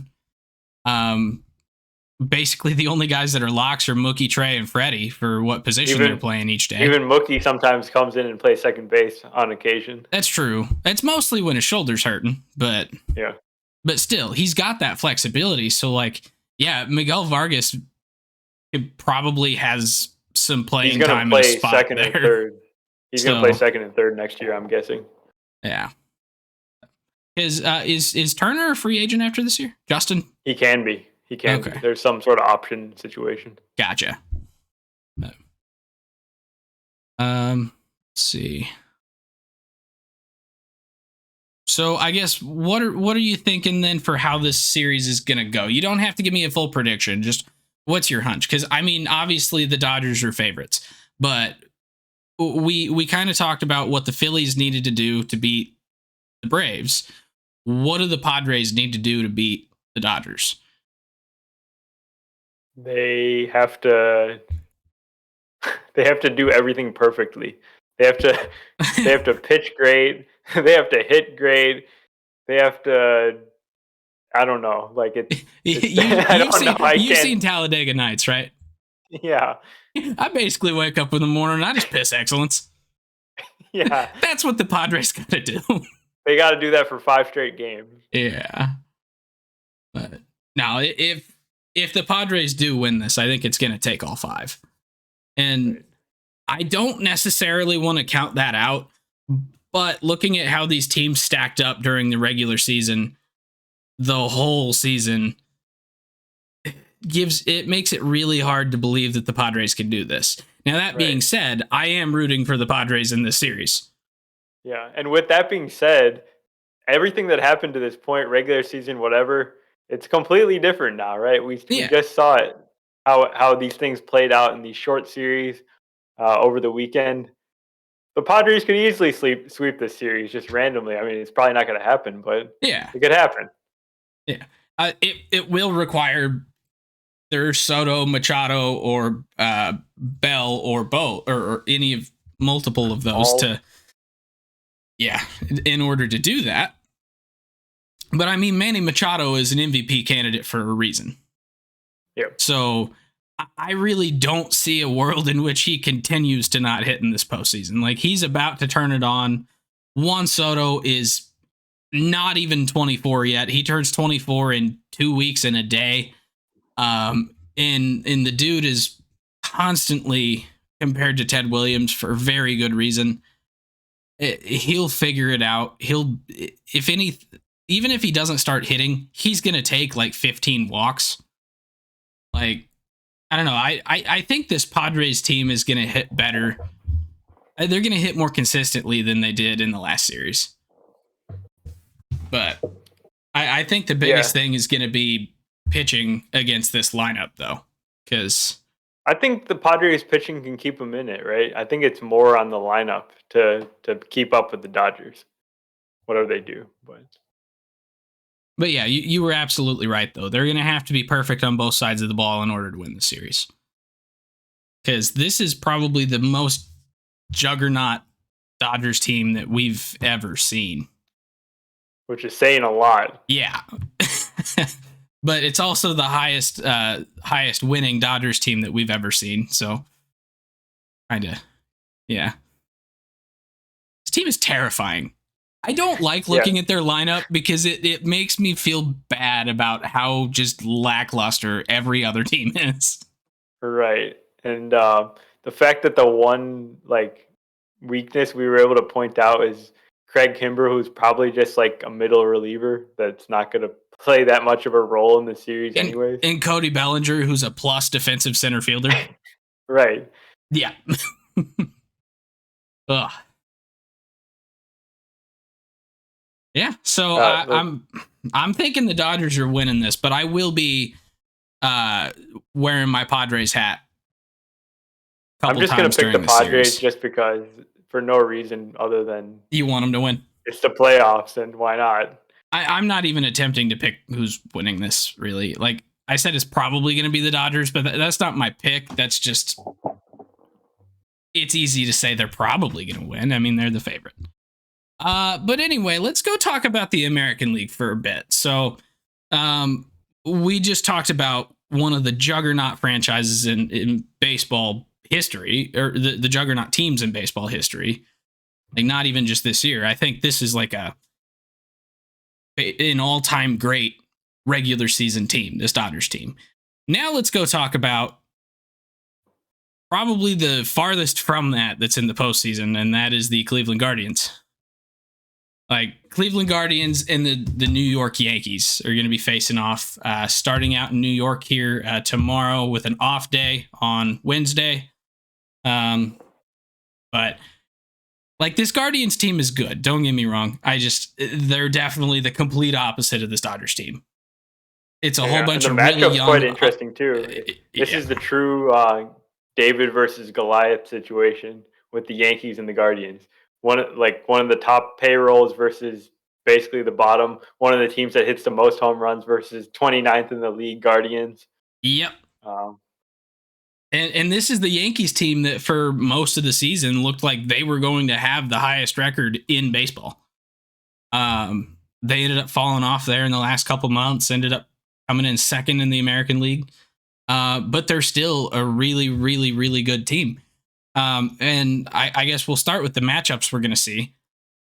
Basically, the only guys that are locks are Mookie, Trey, and Freddie for what position they're playing each day. Even Mookie sometimes comes in and plays second base on occasion. That's true. It's mostly when his shoulder's hurting, but yeah. But still, he's got that flexibility. So, like, yeah, Miguel Vargas probably has some playing time in spot second there. And third. He's going to play second and third next year, I'm guessing. Yeah. Is Turner a free agent after this year, Justin? He can be. He can. Okay. There's some sort of option situation. Gotcha. Let's see. So I guess what are you thinking then for how this series is gonna go? You don't have to give me a full prediction. Just what's your hunch? Because I mean, obviously the Dodgers are favorites, but we kind of talked about what the Phillies needed to do to beat the Braves. What do the Padres need to do to beat the Dodgers? They have to do everything perfectly. They have to pitch great. They have to hit great. They have to. I don't know. Like you've seen Talladega Nights, right? Yeah. I basically wake up in the morning and I just piss excellence. Yeah. That's what the Padres got to do. They got to do that for 5 straight games. Yeah. But now, if the Padres do win this, I think it's going to take all 5. And I don't necessarily want to count that out. But looking at how these teams stacked up during the regular season, the whole season, makes it really hard to believe that the Padres can do this. Now, that being said, I am rooting for the Padres in this series. Yeah, and with that being said, everything that happened to this point, regular season, whatever, it's completely different now, right? We just saw it, how these things played out in these short series over the weekend. The Padres could easily sweep this series just randomly. I mean, it's probably not going to happen, but it could happen. Yeah, it will require either Soto, Machado, or Bell, or both, or any of multiple of those in order to do that. But I mean, Manny Machado is an MVP candidate for a reason. Yeah. So I really don't see a world in which he continues to not hit in this postseason. Like, he's about to turn it on. Juan Soto is not even 24 yet. He turns 24 in 2 weeks and a day. And the dude is constantly compared to Ted Williams for very good reason. he'll figure it out. If any, even if he doesn't start hitting, he's gonna take like 15 walks. Like, I don't know. I think this Padres team is gonna hit better. They're gonna hit more consistently than they did in the last series. But I think the biggest thing is gonna be pitching against this lineup, though, because I think the Padres pitching can keep them in it, right? I think it's more on the lineup to keep up with the Dodgers, whatever they do. But yeah, you were absolutely right, though. They're going to have to be perfect on both sides of the ball in order to win the series. Because this is probably the most juggernaut Dodgers team that we've ever seen. Which is saying a lot. Yeah. But it's also the highest winning Dodgers team that we've ever seen. So, kind of, yeah. This team is terrifying. I don't like looking at their lineup because it makes me feel bad about how just lackluster every other team is. Right. And the fact that the one weakness we were able to point out is Craig Kimber, who's probably just like a middle reliever that's not going to play that much of a role in the series anyways. And Cody Bellinger, who's a plus defensive center fielder. Right. Yeah. Ugh. Yeah, so I'm thinking the Dodgers are winning this, but I will be wearing my Padres hat. I'm just going to pick the Padres just because, for no reason other than you want them to win. It's the playoffs, and why not? I'm not even attempting to pick who's winning this, really. Like I said, it's probably going to be the Dodgers, but that's not my pick. That's just, it's easy to say they're probably going to win. I mean, they're the favorite. But anyway, let's go talk about the American League for a bit. So, we just talked about one of the juggernaut franchises in baseball history, or the juggernaut teams in baseball history. Like, not even just this year. I think this is like an all-time great regular season team, this Dodgers team. Now let's go talk about probably the farthest from that's in the postseason, and that is the Cleveland Guardians. Like, Cleveland Guardians and the New York Yankees are going to be facing off, starting out in New York here tomorrow with an off day on Wednesday. But like, this Guardians team is good. Don't get me wrong. They're definitely the complete opposite of this Dodgers team. It's a whole bunch of really young. Quite interesting too. This is the true David versus Goliath situation with the Yankees and the Guardians. One of the top payrolls versus basically the bottom. One of the teams that hits the most home runs versus 29th in the league, Guardians. Yep. And this is the Yankees team that for most of the season looked like they were going to have the highest record in baseball. They ended up falling off there in the last couple months, ended up coming in second in the American League. But they're still a really, really, really good team. And I guess we'll start with the matchups we're going to see.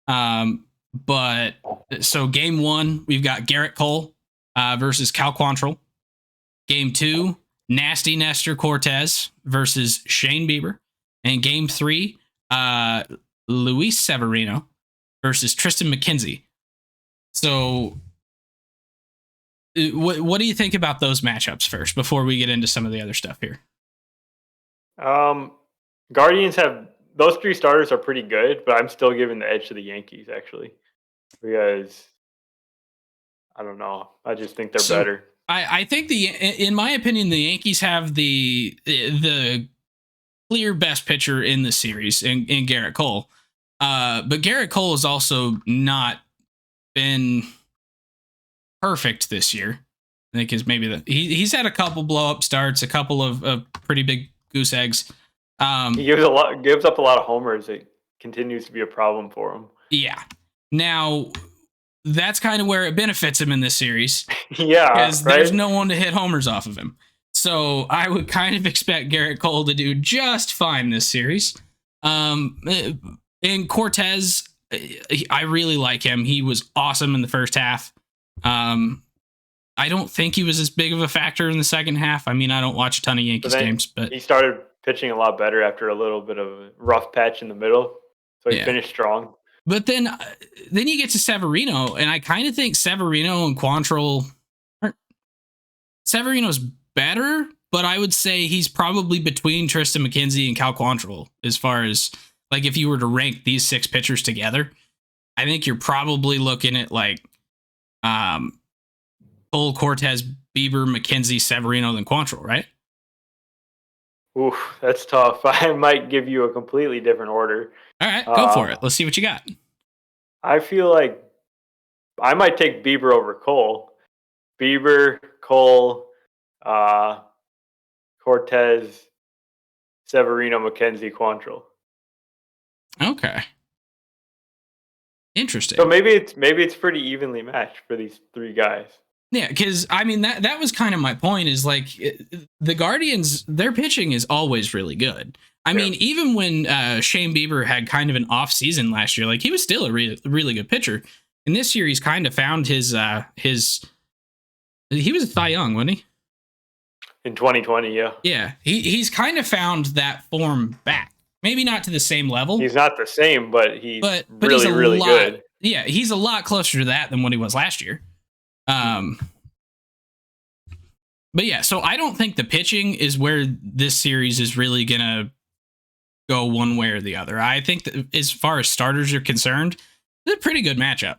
But so game one, we've got Garrett Cole versus Cal Quantrill. Game two, Nasty Nestor Cortez versus Shane Bieber. And game three, Luis Severino versus Tristan McKenzie. So what do you think about those matchups first before we get into some of the other stuff here? Guardians have those three starters are pretty good, but I'm still giving the edge to the Yankees actually, because I don't know. I just think they're better. I think in my opinion, the Yankees have the clear best pitcher in the series in Garrett Cole. But Garrett Cole has also not been perfect this year. I think is maybe he's had a couple blow up starts, a couple of pretty big goose eggs. He gives up a lot of homers. It continues to be a problem for him. Yeah. Now, that's kind of where it benefits him in this series. Yeah, because there's no one to hit homers off of him. So I would kind of expect Garrett Cole to do just fine this series. And Cortez, I really like him. He was awesome in the first half. I don't think he was as big of a factor in the second half. I mean, I don't watch a ton of Yankees games, but he started pitching a lot better after a little bit of a rough patch in the middle. So he finished strong. But then you get to Severino, and I kind of think Severino and Quantrill. Severino's better, but I would say he's probably between Tristan McKenzie and Cal Quantrill as far as like if you were to rank these 6 pitchers together. I think you're probably looking at like Cole, Cortez, Bieber, McKenzie, Severino, then Quantrill, right? Ooh, that's tough. I might give you a completely different order. All right, go for it. Let's see what you got. I feel like I might take Bieber over Cole. Bieber, Cole, Cortez, Severino, McKenzie, Quantrill. Okay. Interesting. So maybe it's pretty evenly matched for these 3 guys. Yeah, because I mean that was kind of my point. Is like the Guardians, their pitching is always really good. I mean, even when Shane Bieber had kind of an off season last year, like he was still a really good pitcher. And this year, he's kind of found his. He was a Cy Young, wasn't he? In 2020, yeah. Yeah, he's kind of found that form back. Maybe not to the same level. He's not the same, but he's but really, he's really good. Yeah, he's a lot closer to that than what he was last year. But yeah, so I don't think the pitching is where this series is really gonna go one way or the other. I think that as far as starters are concerned, it's a pretty good matchup.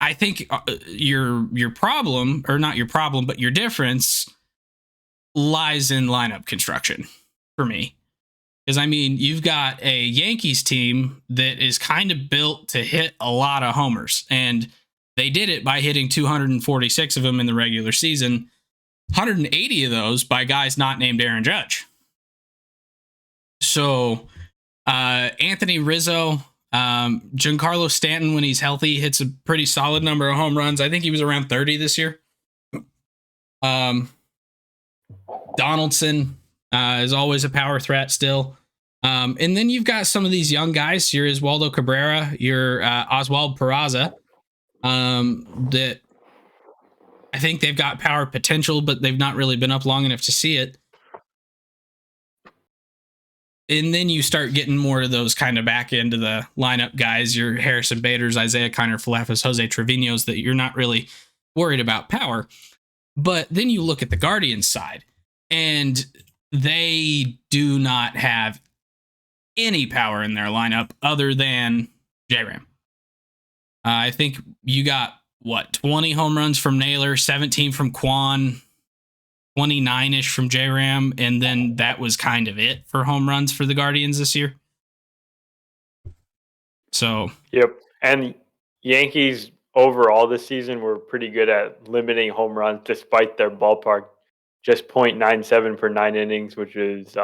I think your problem, or not your problem, but your difference lies in lineup construction for me. Because I mean, you've got a Yankees team that is kind of built to hit a lot of homers, and they did it by hitting 246 of them in the regular season, 180 of those by guys not named Aaron Judge. So Anthony Rizzo, Giancarlo Stanton, when he's healthy, hits a pretty solid number of home runs. I think he was around 30 this year. Donaldson is always a power threat still. And then you've got some of these young guys. Your Oswaldo Cabrera, your Oswald Peraza, that I think they've got power potential, but they've not really been up long enough to see it. And then you start getting more of those kind of back into the lineup guys, your Harrison Baders, Isaiah Kiner Falafas, Jose Trevino's, that you're not really worried about power. But then you look at the Guardians side, and they do not have any power in their lineup other than J-Ram. I think you got, 20 home runs from Naylor, 17 from Quan, 29-ish from J-Ram, and then that was kind of it for home runs for the Guardians this year. So, yep. And Yankees overall this season were pretty good at limiting home runs despite their ballpark. Just .97 per 9 innings, which is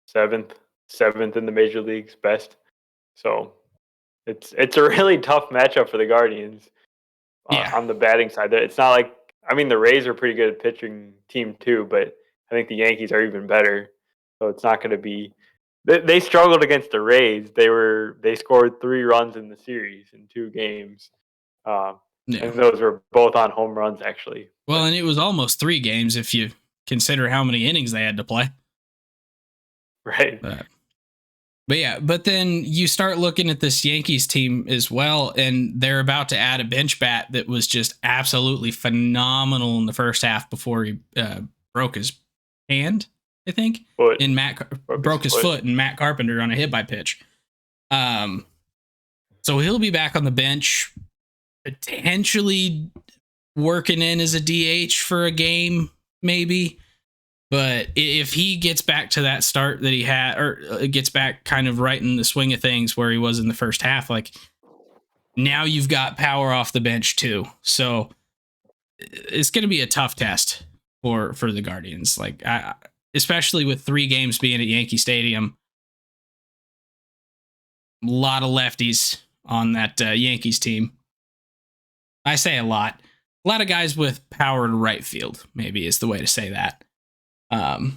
seventh in the major leagues, best. So it's a really tough matchup for the Guardians on the batting side. It's not like, I mean, the Rays are pretty good at pitching team too, but I think the Yankees are even better. So it's not going to be. They struggled against the Rays. They scored 3 runs in the series in 2 games, and those were both on home runs actually. Well, and it was almost 3 games if you consider how many innings they had to play. Right. But yeah, but then you start looking at this Yankees team as well, and they're about to add a bench bat that was just absolutely phenomenal in the first half before he broke his hand, I think. Broke his foot in Matt Carpenter on a hit by pitch. So he'll be back on the bench, potentially working in as a DH for a game, maybe. But if he gets back to that start that he had, or gets back kind of right in the swing of things where he was in the first half, like now you've got power off the bench too. So it's going to be a tough test for the Guardians, like especially with 3 games being at Yankee Stadium. A lot of lefties on that Yankees team. I say a lot of guys with power to right field, maybe is the way to say that. So I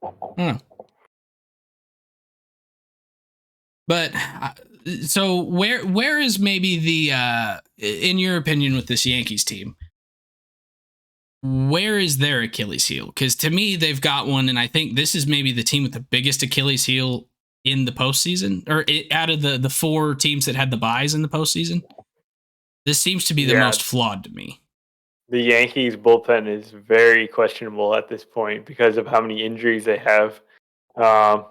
don't know. But so where is maybe the in your opinion with this Yankees team, where is their Achilles heel? Because to me, they've got one, and I think this is maybe the team with the biggest Achilles heel in the postseason, or out of the four teams that had the buys in the postseason. This seems to be the Yeah, most flawed to me. the Yankees bullpen is very questionable at this point because of how many injuries they have. Um,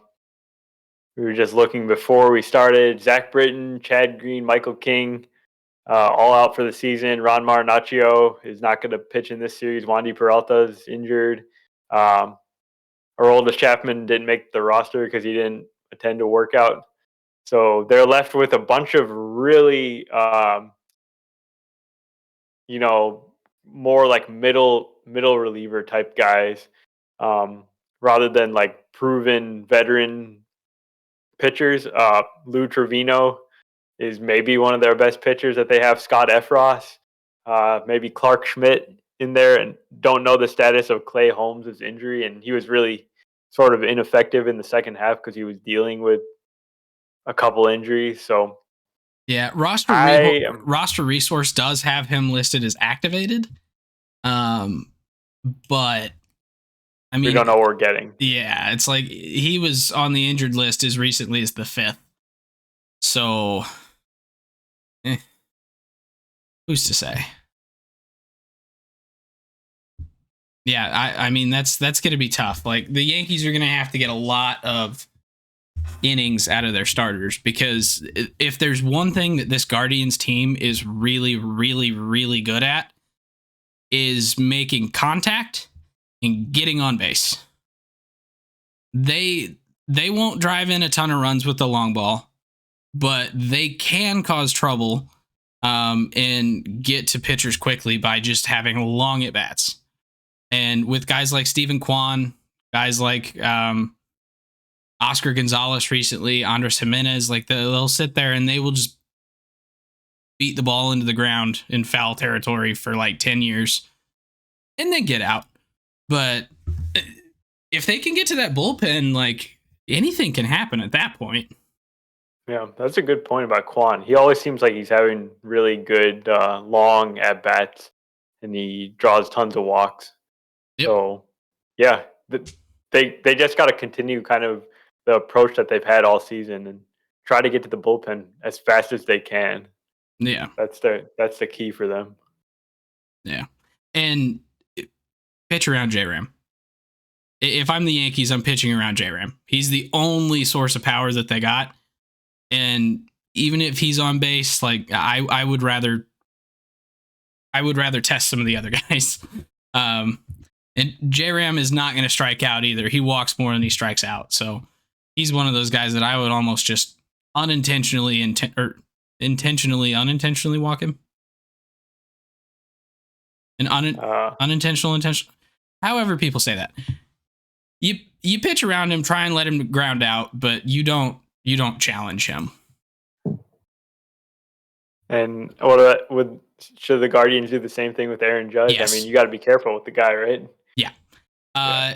we were just looking before we started. Zach Britton, Chad Green, Michael King, all out for the season. Ron Marinaccio is not going to pitch in this series. Wandy Peralta is injured. Um, Aroldis Chapman didn't make the roster because he didn't attend a workout. So they're left with a bunch of really, you know, more like middle reliever type guys, um, rather than like proven veteran pitchers. Lou Trevino is maybe one of their best pitchers that they have. Scott Efros, maybe Clark Schmidt in there, and don't know the status of Clay Holmes' injury, and he was really sort of ineffective in the second half because he was dealing with a couple injuries. So Yeah, I am. roster resource does have him listed as activated, um, but I We mean, don't know what we're getting. yeah, it's like he was on the injured list as recently as the 5th. So, eh, who's to say? Yeah, I mean that's going to be tough. Like the Yankees are going to have to get a lot of innings out of their starters, because if there's one thing that this Guardians team is really, really, really good at, is making contact and getting on base. They won't drive in a ton of runs with the long ball, but they can cause trouble and get to pitchers quickly by just having long at bats. And with guys like Stephen Kwan, guys like Oscar Gonzalez recently, Andres Jimenez, like they'll sit there and they will just beat the ball into the ground in foul territory for like 10 years and then get out. But if they can get to that bullpen, like anything can happen at that point. Yeah, that's a good point about Kwan. He always seems like he's having really good long at bats, and he draws tons of walks. Yep. So, yeah, they just got to continue kind of the approach that they've had all season and try to get to the bullpen as fast as they can. Yeah. That's the key for them. Yeah. And pitch around J Ram. If I'm the Yankees, I'm pitching around J Ram. He's the only source of power that they got. And even if he's on base, like I would rather test some of the other guys. And J Ram is not going to strike out either. He walks more than he strikes out. So he's one of those guys that I would almost just unintentionally unintentionally walk him. An unintentional intention. However people say that. You pitch around him, try and let him ground out, but you don't challenge him. And what would should the Guardians do the same thing with Aaron Judge? Yes. I mean, you got to be careful with the guy, right? Yeah.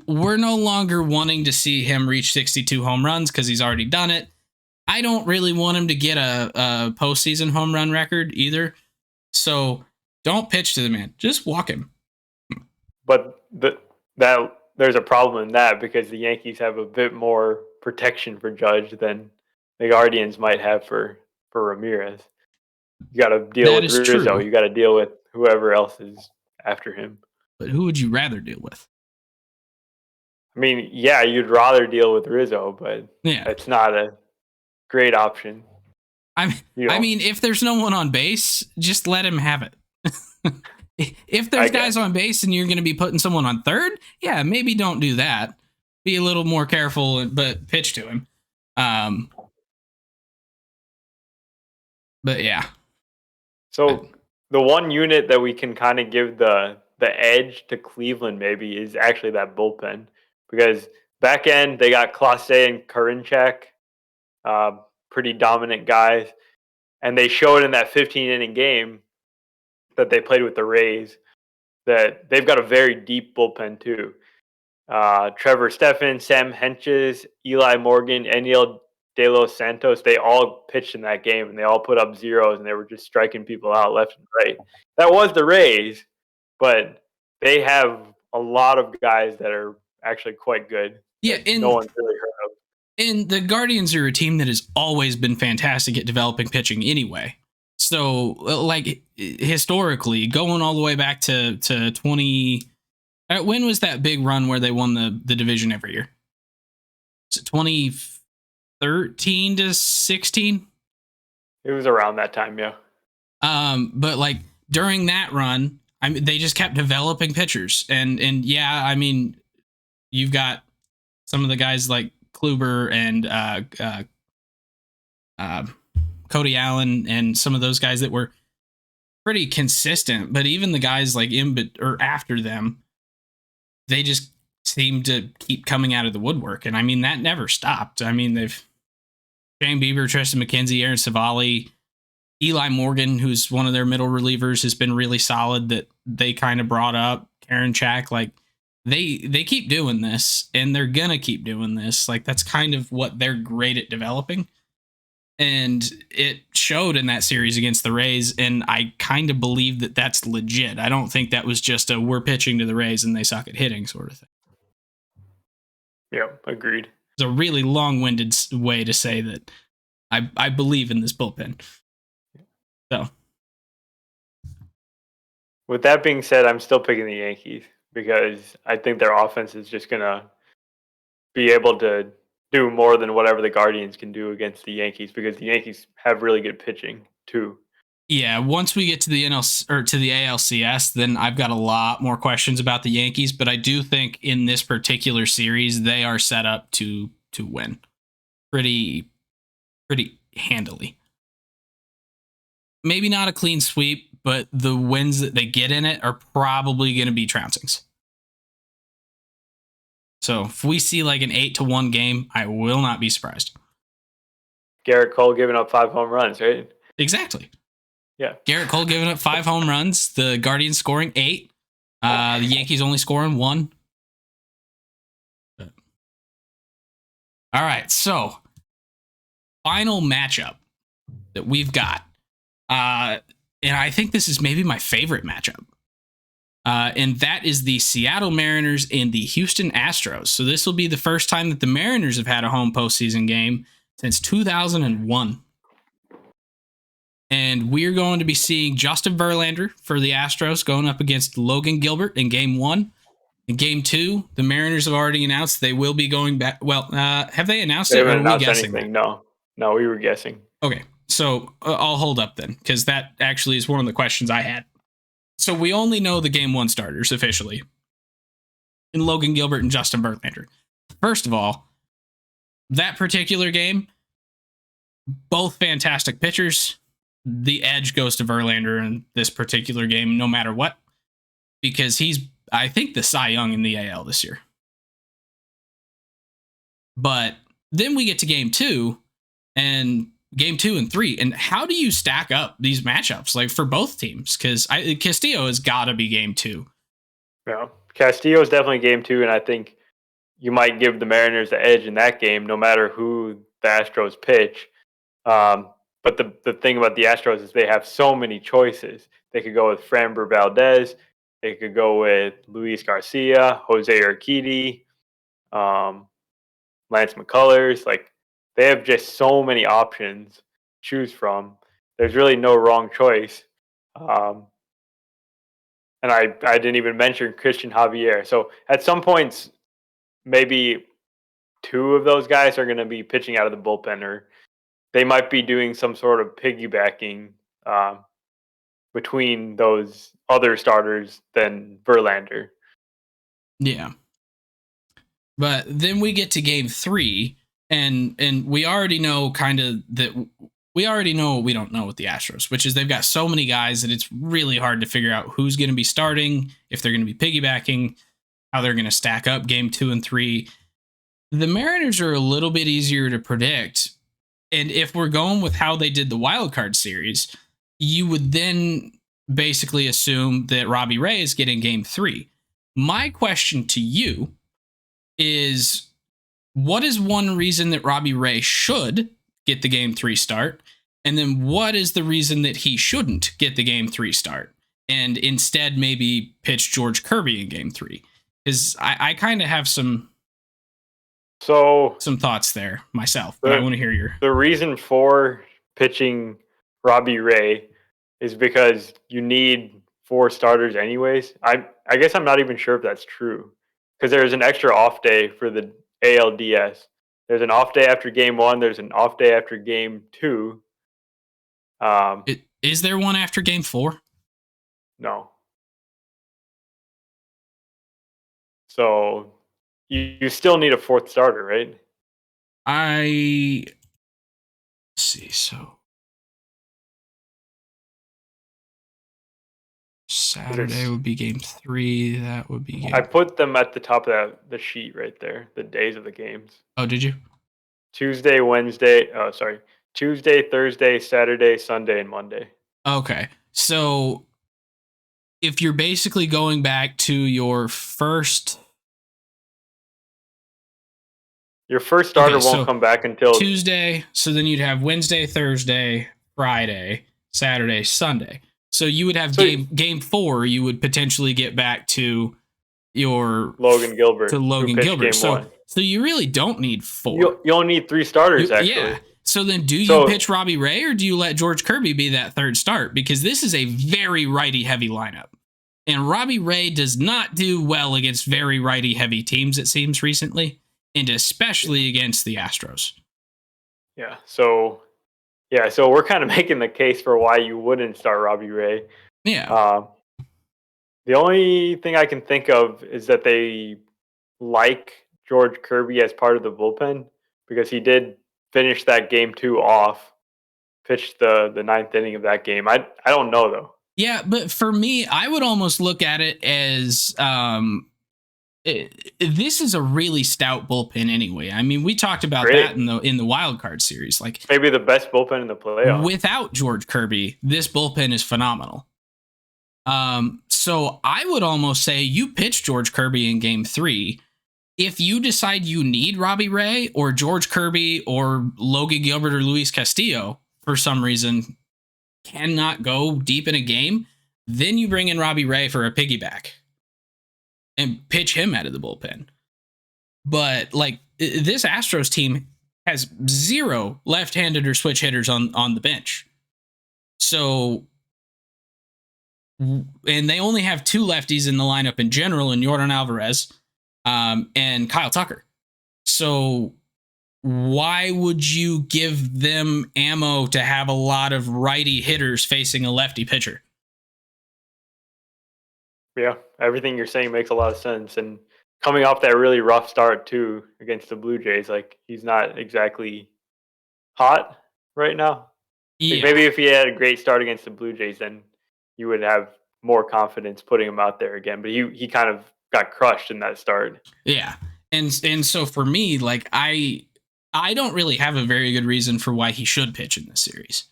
We're no longer wanting to see him reach 62 home runs because he's already done it. I don't really want him to get a postseason home run record either. So don't pitch to the man. Just walk him. But that there's a problem in that because the Yankees have a bit more protection for Judge than the Guardians might have for Ramirez. You got to deal That with is Rizzo. true. You got to deal with whoever else is after him. But who would you rather deal with? I mean, yeah, you'd rather deal with Rizzo, but Yeah. it's not a great option. I mean, if there's no one on base, just let him have it. If there's guys on base and you're going to be putting someone on third, yeah, maybe don't do that. Be a little more careful, but pitch to him. But yeah. So the one unit that we can kind of give the edge to Cleveland maybe is actually that bullpen, because back end they got Clase and Karinchak, pretty dominant guys, and they showed in that 15 inning game that they played with the Rays that they've got a very deep bullpen too. Trevor Stephan, Sam Henches, Eli Morgan, Eniel De Los Santos, they all pitched in that game and they all put up zeros and they were just striking people out left and right. That was the Rays, but they have a lot of guys that are actually quite good. Yeah, That no one's really heard of. and the Guardians are a team that has always been fantastic at developing pitching anyway. So, like, historically, going all the way back to 20. When was that big run where they won the division every year? 2013 to 16? It was around that time, yeah. But like during that run, I mean, they just kept developing pitchers, and yeah, I mean, you've got some of the guys like Kluber and Cody Allen and some of those guys that were pretty consistent, but even the guys like or after them, they just seem to keep coming out of the woodwork. And I mean, that never stopped. I mean, they've Shane Bieber, Tristan McKenzie, Aaron Savali, Eli Morgan, who's one of their middle relievers, has been really solid that they kind of brought up. Karen Chak, like they keep doing this and they're going to keep doing this. Like that's kind of what they're great at developing. And it showed in that series against the Rays. And I kind of believe that that's legit. I don't think that was just a we're pitching to the Rays and they suck at hitting sort of thing. Yeah, agreed. It's a really long-winded way to say that I believe in this bullpen. So, with that being said, I'm still picking the Yankees because I think their offense is just gonna be able to do more than whatever the Guardians can do against the Yankees because the Yankees have really good pitching too. Yeah, once we get to the NLC or to the ALCS, then I've got a lot more questions about the Yankees, but I do think in this particular series they are set up to win pretty handily. Maybe not a clean sweep, but the wins that they get in it are probably going to be trouncings. So if we see like an 8-1 game, I will not be surprised. Garrett Cole giving up 5 home runs, right? Exactly. Yeah. Garrett Cole giving up 5 home runs. The Guardians scoring 8. The Yankees only scoring 1. All right. So final matchup that we've got. And I think this is maybe my favorite matchup. And that is the Seattle Mariners and the Houston Astros. So this will be the first time that the Mariners have had a home postseason game since 2001. And we're going to be seeing Justin Verlander for the Astros going up against Logan Gilbert in Game 1. In Game 2, the Mariners have already announced they will be going back. Well, have they announced it? Or are we guessing? Anything. No, we were guessing. Okay, so I'll hold up then, because that actually is one of the questions I had. So we only know the Game 1 starters officially in Logan Gilbert and Justin Verlander. First of all, that particular game, both fantastic pitchers. The edge goes to Verlander in this particular game, no matter what, because he's, I think, the Cy Young in the AL this year. But then we get to Game 2 and Game 2 and 3. And how do you stack up these matchups like for both teams? Because Castillo has got to be Game 2. Yeah, Castillo is definitely Game 2. And I think you might give the Mariners the edge in that game, no matter who the Astros pitch. But the thing about the Astros is they have so many choices. They could go with Framber Valdez. They could go with Luis Garcia, Jose Urquidy, Lance McCullers. Like, they have just so many options to choose from. There's really no wrong choice. And I didn't even mention Christian Javier. So at some points, maybe 2 of those guys are going to be pitching out of the bullpen, or they might be doing some sort of piggybacking between those other starters than Verlander. Yeah. But then we get to Game 3, and we already know kind of that we already know what we don't know with the Astros, which is they've got so many guys that it's really hard to figure out who's going to be starting, if they're going to be piggybacking, how they're going to stack up Game 2 and 3. The Mariners are a little bit easier to predict. And if we're going with how they did the wild card series, you would then basically assume that Robbie Ray is getting Game 3. My question to you is, what is one reason that Robbie Ray should get the Game 3 start? And then what is the reason that he shouldn't get the Game 3 start? and instead maybe pitch George Kirby in game 3? Because I kind of have some thoughts there myself, but I want to hear your. The reason for pitching Robbie Ray is because you need 4 starters anyways. I guess I'm not even sure if that's true because there's an extra off day for the ALDS. There's an off day after game 1. There's an off day after game 2. Is there one after game 4? No. So you still need a 4th starter, right? Let's see. So Saturday would be game 3. That would be game. I put them at the top of the sheet right there, the days of the games. Oh, did you? Tuesday, Thursday, Saturday, Sunday, and Monday. Okay. So if you're basically going back to your first starter won't come back until Tuesday, so then you'd have Wednesday, Thursday, Friday, Saturday, Sunday. So you would have game 4, you would potentially get back to your Logan Gilbert. So you really don't need 4. You only need 3 starters, actually. Yeah. So then do you pitch Robbie Ray or do you let George Kirby be that 3rd start? Because this is a very righty-heavy lineup. And Robbie Ray does not do well against very righty-heavy teams, it seems, recently. And especially against the Astros. Yeah, so we're kind of making the case for why you wouldn't start Robbie Ray. Yeah. The only thing I can think of is that they like George Kirby as part of the bullpen because he did finish that game 2 off, pitched the 9th inning of that game. I don't know, though. Yeah, but for me, I would almost look at it as this is a really stout bullpen anyway. I mean, we talked about that in the wild card series. Like maybe the best bullpen in the playoffs. Without George Kirby, this bullpen is phenomenal. So I would almost say you pitch George Kirby in game 3. If you decide you need Robbie Ray or George Kirby or Logan Gilbert or Luis Castillo for some reason cannot go deep in a game, then you bring in Robbie Ray for a piggyback and pitch him out of the bullpen. But like this Astros team has 0 left-handed or switch hitters on the bench. So, and they only have 2 lefties in the lineup in general, in Yordan Alvarez and Kyle Tucker. So why would you give them ammo to have a lot of righty hitters facing a lefty pitcher? Yeah, everything you're saying makes a lot of sense. And coming off that really rough start, too, against the Blue Jays, like, he's not exactly hot right now. Yeah. Like maybe if he had a great start against the Blue Jays, then you would have more confidence putting him out there again. But he kind of got crushed in that start. Yeah. And so for me, like, I don't really have a very good reason for why he should pitch in this series.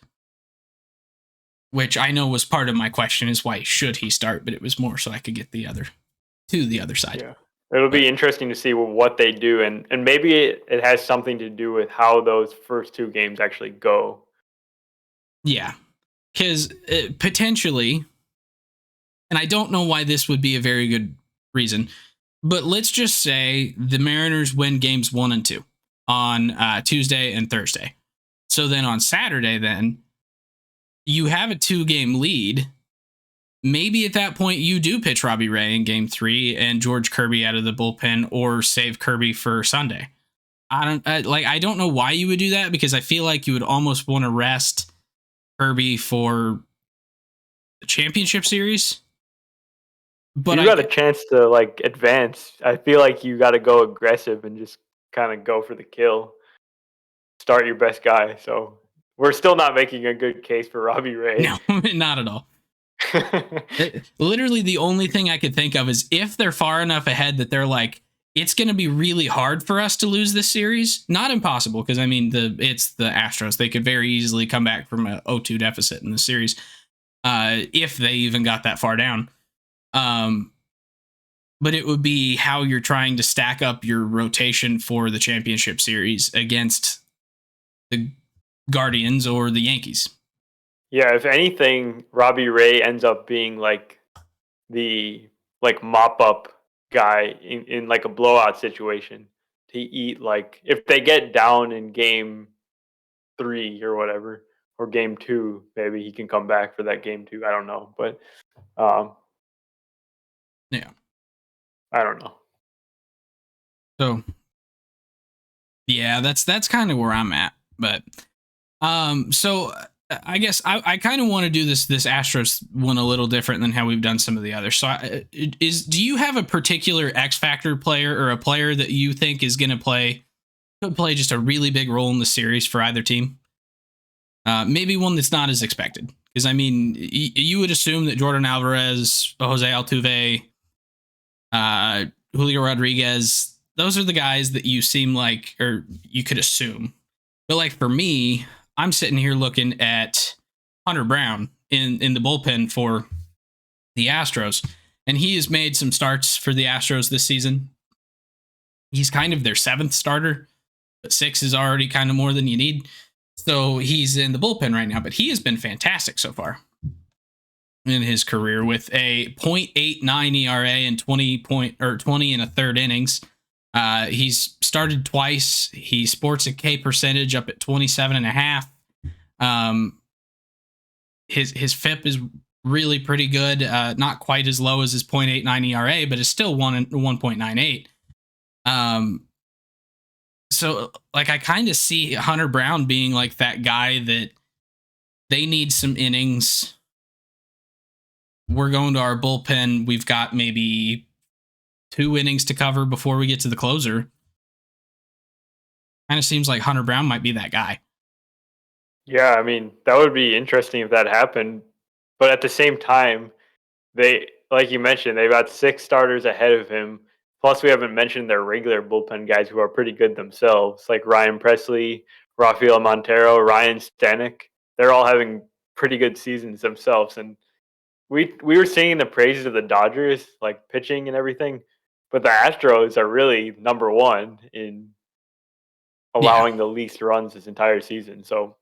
Which I know was part of my question, is why should he start, but it was more so I could get the other side. Yeah. It'll be interesting to see what they do, and maybe it has something to do with how those first 2 games actually go. Yeah, because potentially, and I don't know why this would be a very good reason, but let's just say the Mariners win games 1 and 2 on Tuesday and Thursday. So then on Saturday, then you have a 2-game lead. Maybe at that point you do pitch Robbie Ray in game 3 and George Kirby out of the bullpen, or save Kirby for Sunday. I don't know why you would do that, because I feel like you would almost want to rest Kirby for the championship series. But you got a chance to like advance. I feel like you got to go aggressive and just kind of go for the kill. Start your best guy. So we're still not making a good case for Robbie Ray. No, not at all. Literally the only thing I could think of is if they're far enough ahead that they're like, it's going to be really hard for us to lose this series. Not impossible, because I mean, it's the Astros. They could very easily come back from a 0-2 deficit in the series if they even got that far down. But it would be how you're trying to stack up your rotation for the championship series against the Guardians or the Yankees. Yeah, if anything, Robbie Ray ends up being like the mop up guy in like a blowout situation to eat like if they get down in game 3 or whatever or game 2, maybe he can come back for that game 2. I don't know, but um, Yeah. I don't know. So yeah, that's kind of where I'm at. But so I guess I kind of want to do this Astros one a little different than how we've done some of the others. So do you have a particular X factor player or a player that you think is going to could play just a really big role in the series for either team? Maybe one that's not as expected. Because I mean, you would assume that Jordan Alvarez, Jose Altuve, Julio Rodriguez, those are the guys that you seem like, or you could assume. But like for me, I'm sitting here looking at Hunter Brown in the bullpen for the Astros, and he has made some starts for the Astros this season. He's kind of their 7th starter, but 6 is already kind of more than you need. So he's in the bullpen right now, but he has been fantastic so far in his career with a .89 ERA and 20 and a third innings. He's started twice. He sports a K percentage up at 27.5. His FIP is really pretty good. Not quite as low as his .89 ERA, but it's still 1.98. So like I kind of see Hunter Brown being like that guy that they need some innings. We're going to our bullpen. We've got maybe 2 innings to cover before we get to the closer. Kind of seems like Hunter Brown might be that guy. Yeah, I mean, that would be interesting if that happened. But at the same time, they, like you mentioned, they've got 6 starters ahead of him. Plus, we haven't mentioned their regular bullpen guys who are pretty good themselves, like Ryan Presley, Rafael Montero, Ryan Stanek. They're all having pretty good seasons themselves. And we were singing the praises of the Dodgers, like pitching and everything, but the Astros are really number one in Yeah. allowing the least runs this entire season. So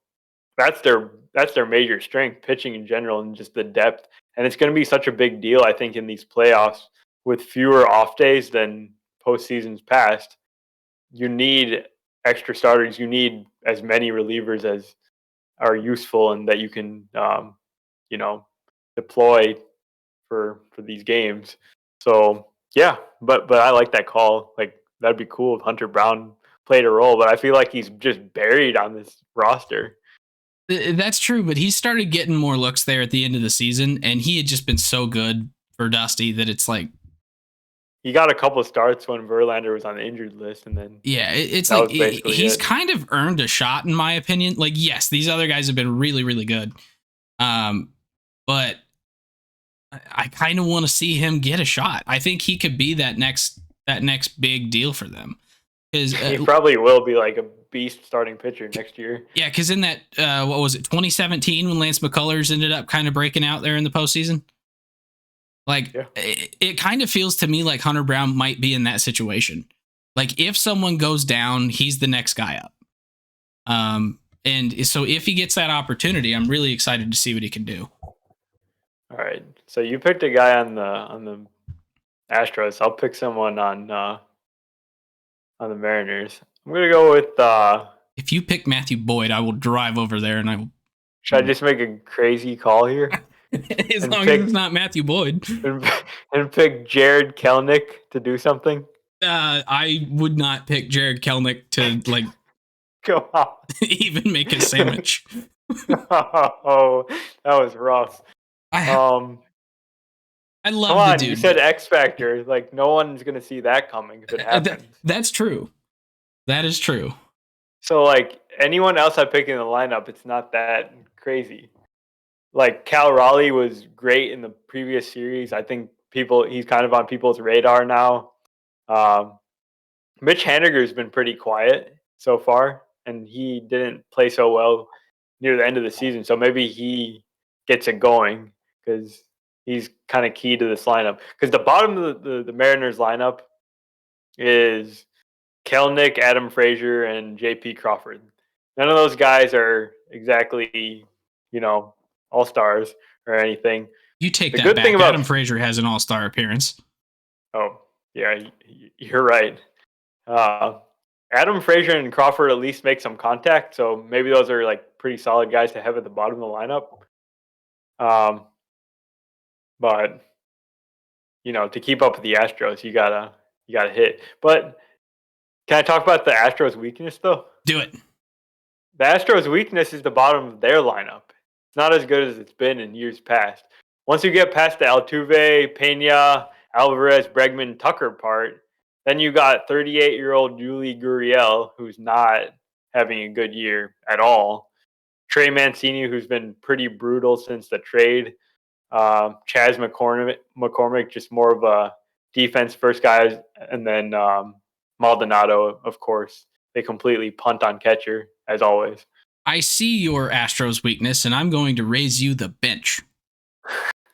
that's their major strength, pitching in general, and just the depth. And it's going to be such a big deal, I think, in these playoffs with fewer off days than postseasons past. You need extra starters. You need as many relievers as are useful and that you can, you know, deploy for these games. So yeah, but I like that call. Like that'd be cool if Hunter Brown played a role, but I feel like he's just buried on this roster. That's true, but he started getting more looks there at the end of the season, and he had just been so good for Dusty that it's like, He got a couple of starts when Verlander was on the injured list, and then yeah, it's that like was basically he's it. kind of earned a shot, in my opinion. Like, yes, these other guys have been really, really good, but I kind of want to see him get a shot. I think he could be that next big deal for them. Because He probably will be like a beast starting pitcher next year. yeah, because in that what was it, 2017 when Lance McCullers ended up kind of breaking out there in the postseason. Like Yeah. it kind of feels to me like Hunter Brown might be in that situation. Like if someone goes down, he's the next guy up. And so if he gets that opportunity, I'm really excited to see what he can do. All right. So you picked a guy on the Astros. I'll pick someone on the Mariners. I'm gonna go with. If you pick Matthew Boyd, I will drive over there and I will. Should I just make a crazy call here As and long as it's pick not Matthew Boyd. and, and pick Jared Kelnick to do something? I would not pick Jared Kelnick to like Come on. even make a sandwich. Oh, that was rough. I Um, I Come love the on, you dude, said but X Factor. Like no one's gonna see that coming if it happens. that's true. That is true. So like anyone else I pick in the lineup, it's not that crazy. Like Cal Raleigh was great in the previous series. I think he's kind of on people's radar now. Um, Mitch Haniger's been pretty quiet so far, and he didn't play so well near the end of the season. So maybe he gets it going because he's kind of key to this lineup. Because the bottom of the Mariners lineup is Kelnick, Adam Frazier, and J.P. Crawford. None of those guys are exactly, you know, all-stars or anything. You take The that good thing back. about Adam Frazier has an all-star appearance. Oh, yeah, you're right. Uh, Adam Frazier and Crawford at least make some contact, so maybe those are like pretty solid guys to have at the bottom of the lineup. But to keep up with the Astros, you gotta hit. But can I talk about the Astros' weakness though? Do it. The Astros' weakness is the bottom of their lineup. It's not as good as it's been in years past. Once you get past the Altuve, Pena, Alvarez, Bregman, Tucker part, then you got 38-year-old Yuli Gurriel, who's not having a good year at all. Trey Mancini, who's been pretty brutal since the trade. Chaz McCormick, just more of a defense first guy, and then Maldonado, of course. They completely punt on catcher, as always. I see your Astros weakness, and I'm going to raise you the bench.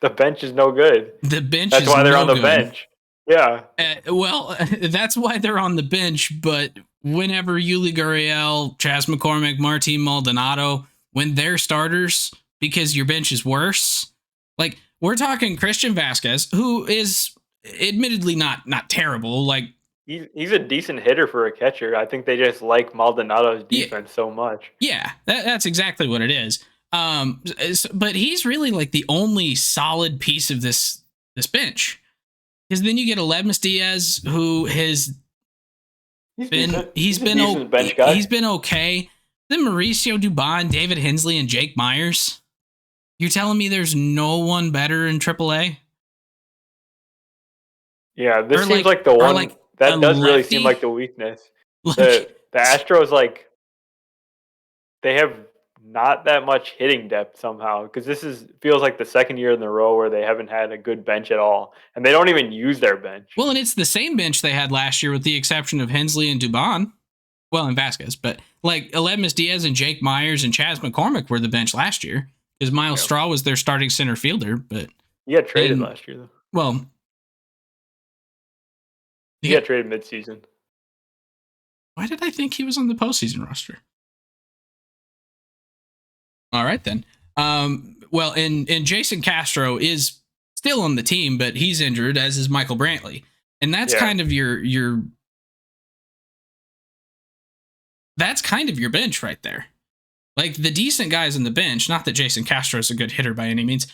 The bench is no good. The bench That's is why they're no on the good. bench. Yeah. Well, that's why they're on the bench. But whenever Yuli Gurriel, Chas McCormick, Martin Maldonado, when they're starters, because your bench is worse, like we're talking Christian Vasquez, who is admittedly not terrible. Like He's a decent hitter for a catcher. I think they just like Maldonado's defense so much. Yeah, that's exactly what it is. But he's really like the only solid piece of this bench. Because then you get Aledmus Diaz, who has he's been okay. Then Mauricio Dubon, David Hensley, and Jake Myers. You're telling me there's no one better in AAA? Yeah, this seems like the one that does really seem like the weakness. The Astros, like, they have not that much hitting depth somehow, because this feels like the second year in a row where they haven't had a good bench at all, and they don't even use their bench. Well, and it's the same bench they had last year, with the exception of Hensley and Dubon. Well, and Vasquez, but like Aledmus Diaz and Jake Myers and Chas McCormick were the bench last year, because Miles Straw was their starting center fielder. But he got traded last year, though. Well, he got traded midseason. Why did I think he was on the postseason roster? All right, then. Well, and Jason Castro is still on the team, but he's injured, as is Michael Brantley. And that's kind of your that's kind of your bench right there. Like, the decent guys on the bench, not that Jason Castro is a good hitter by any means,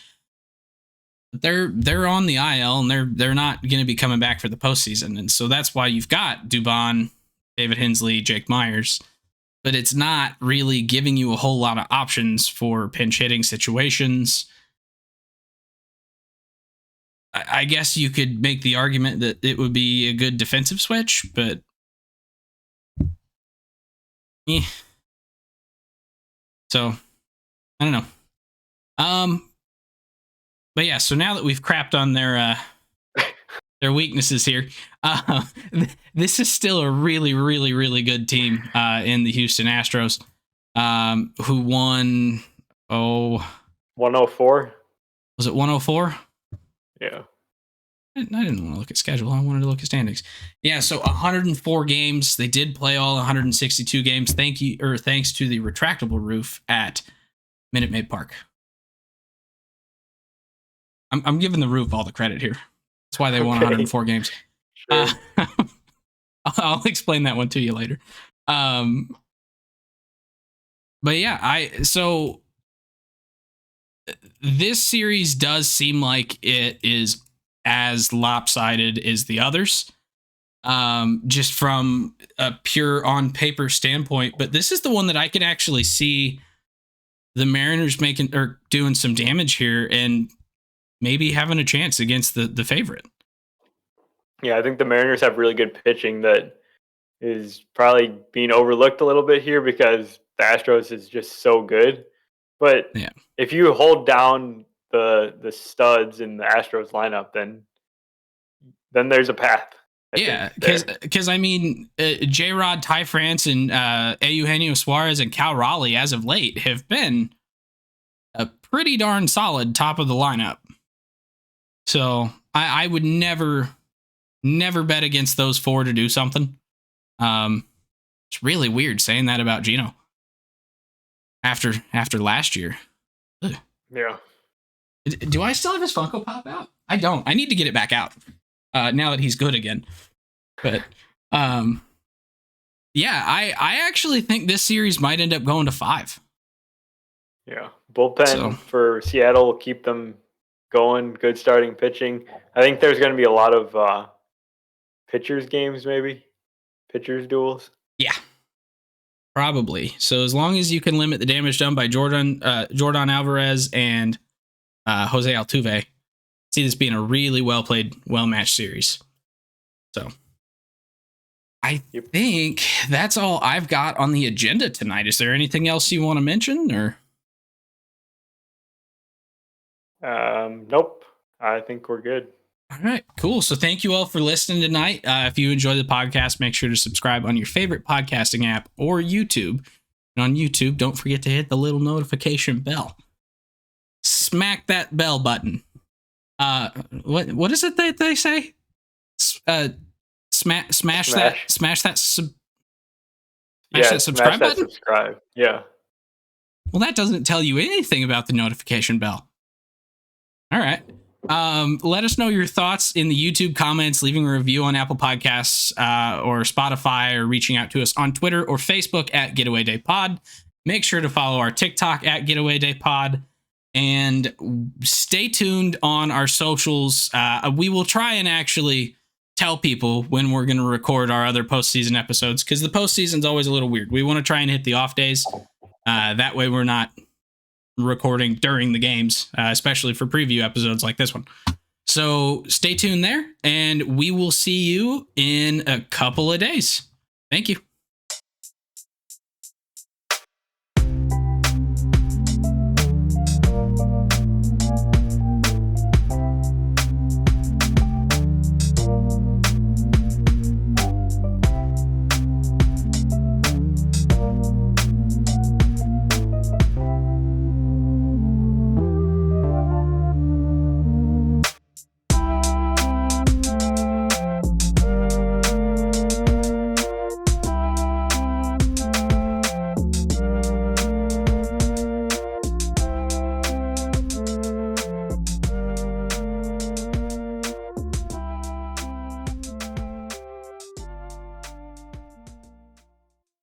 but they're on the IL, and they're not going to be coming back for the postseason. And so that's why you've got Dubon, David Hensley, Jake Myers, but it's not really giving you a whole lot of options for pinch hitting situations. I guess you could make the argument that it would be a good defensive switch, but so I don't know. But yeah, so now that we've crapped on their weaknesses here, this is still a really, really, really good team in the Houston Astros, who won 104. Was it 104? Yeah. I didn't want to look at schedule. I wanted to look at standings. Yeah, so 104 games. They did play all 162 games. Thanks to the retractable roof at Minute Maid Park. I'm giving the roof all the credit here. That's why they won 104 games. Sure. I'll explain that one to you later. But yeah, so this series does seem like it is as lopsided as the others, just from a pure on paper standpoint. But this is the one that I can actually see the Mariners doing some damage here and maybe having a chance against the favorite. Yeah, I think the Mariners have really good pitching that is probably being overlooked a little bit here because the Astros is just so good. But if you hold down the studs in the Astros lineup, then there's a path. Because I mean, J-Rod, Ty France, and Eugenio Suarez and Cal Raleigh as of late have been a pretty darn solid top of the lineup. So I would never bet against those four to do something. It's really weird saying that about Gino after last year. Ugh. Yeah. Do I still have his Funko Pop out? I don't. I need to get it back out now that he's good again. But yeah, I actually think this series might end up going to 5. Yeah. Bullpen So. for Seattle will keep them going. Good starting pitching. I think there's going to be a lot of pitchers games, maybe pitchers duels. Yeah, probably. So as long as you can limit the damage done by Jordan Alvarez and Jose Altuve, see this being a really well played, well matched series. So I think that's all I've got on the agenda tonight. Is there anything else you want to mention, or? Nope. I think we're good. All right, cool. So thank you all for listening tonight. If you enjoy the podcast, make sure to subscribe on your favorite podcasting app or YouTube. And on YouTube, don't forget to hit the little notification bell. Smack that bell button. What is it that they say? Smash that subscribe button. Subscribe. Yeah. Well, that doesn't tell you anything about the notification bell. All right. Let us know your thoughts in the YouTube comments, leaving a review on Apple Podcasts or Spotify, or reaching out to us on Twitter or Facebook at Getaway Day Pod. Make sure to follow our TikTok at Getaway Day Pod, and stay tuned on our socials. We will try and actually tell people when we're going to record our other postseason episodes, because the postseason's always a little weird. We want to try and hit the off days. That way we're not recording during the games, especially for preview episodes like this one. So stay tuned there, and we will see you in a couple of days. Thank you.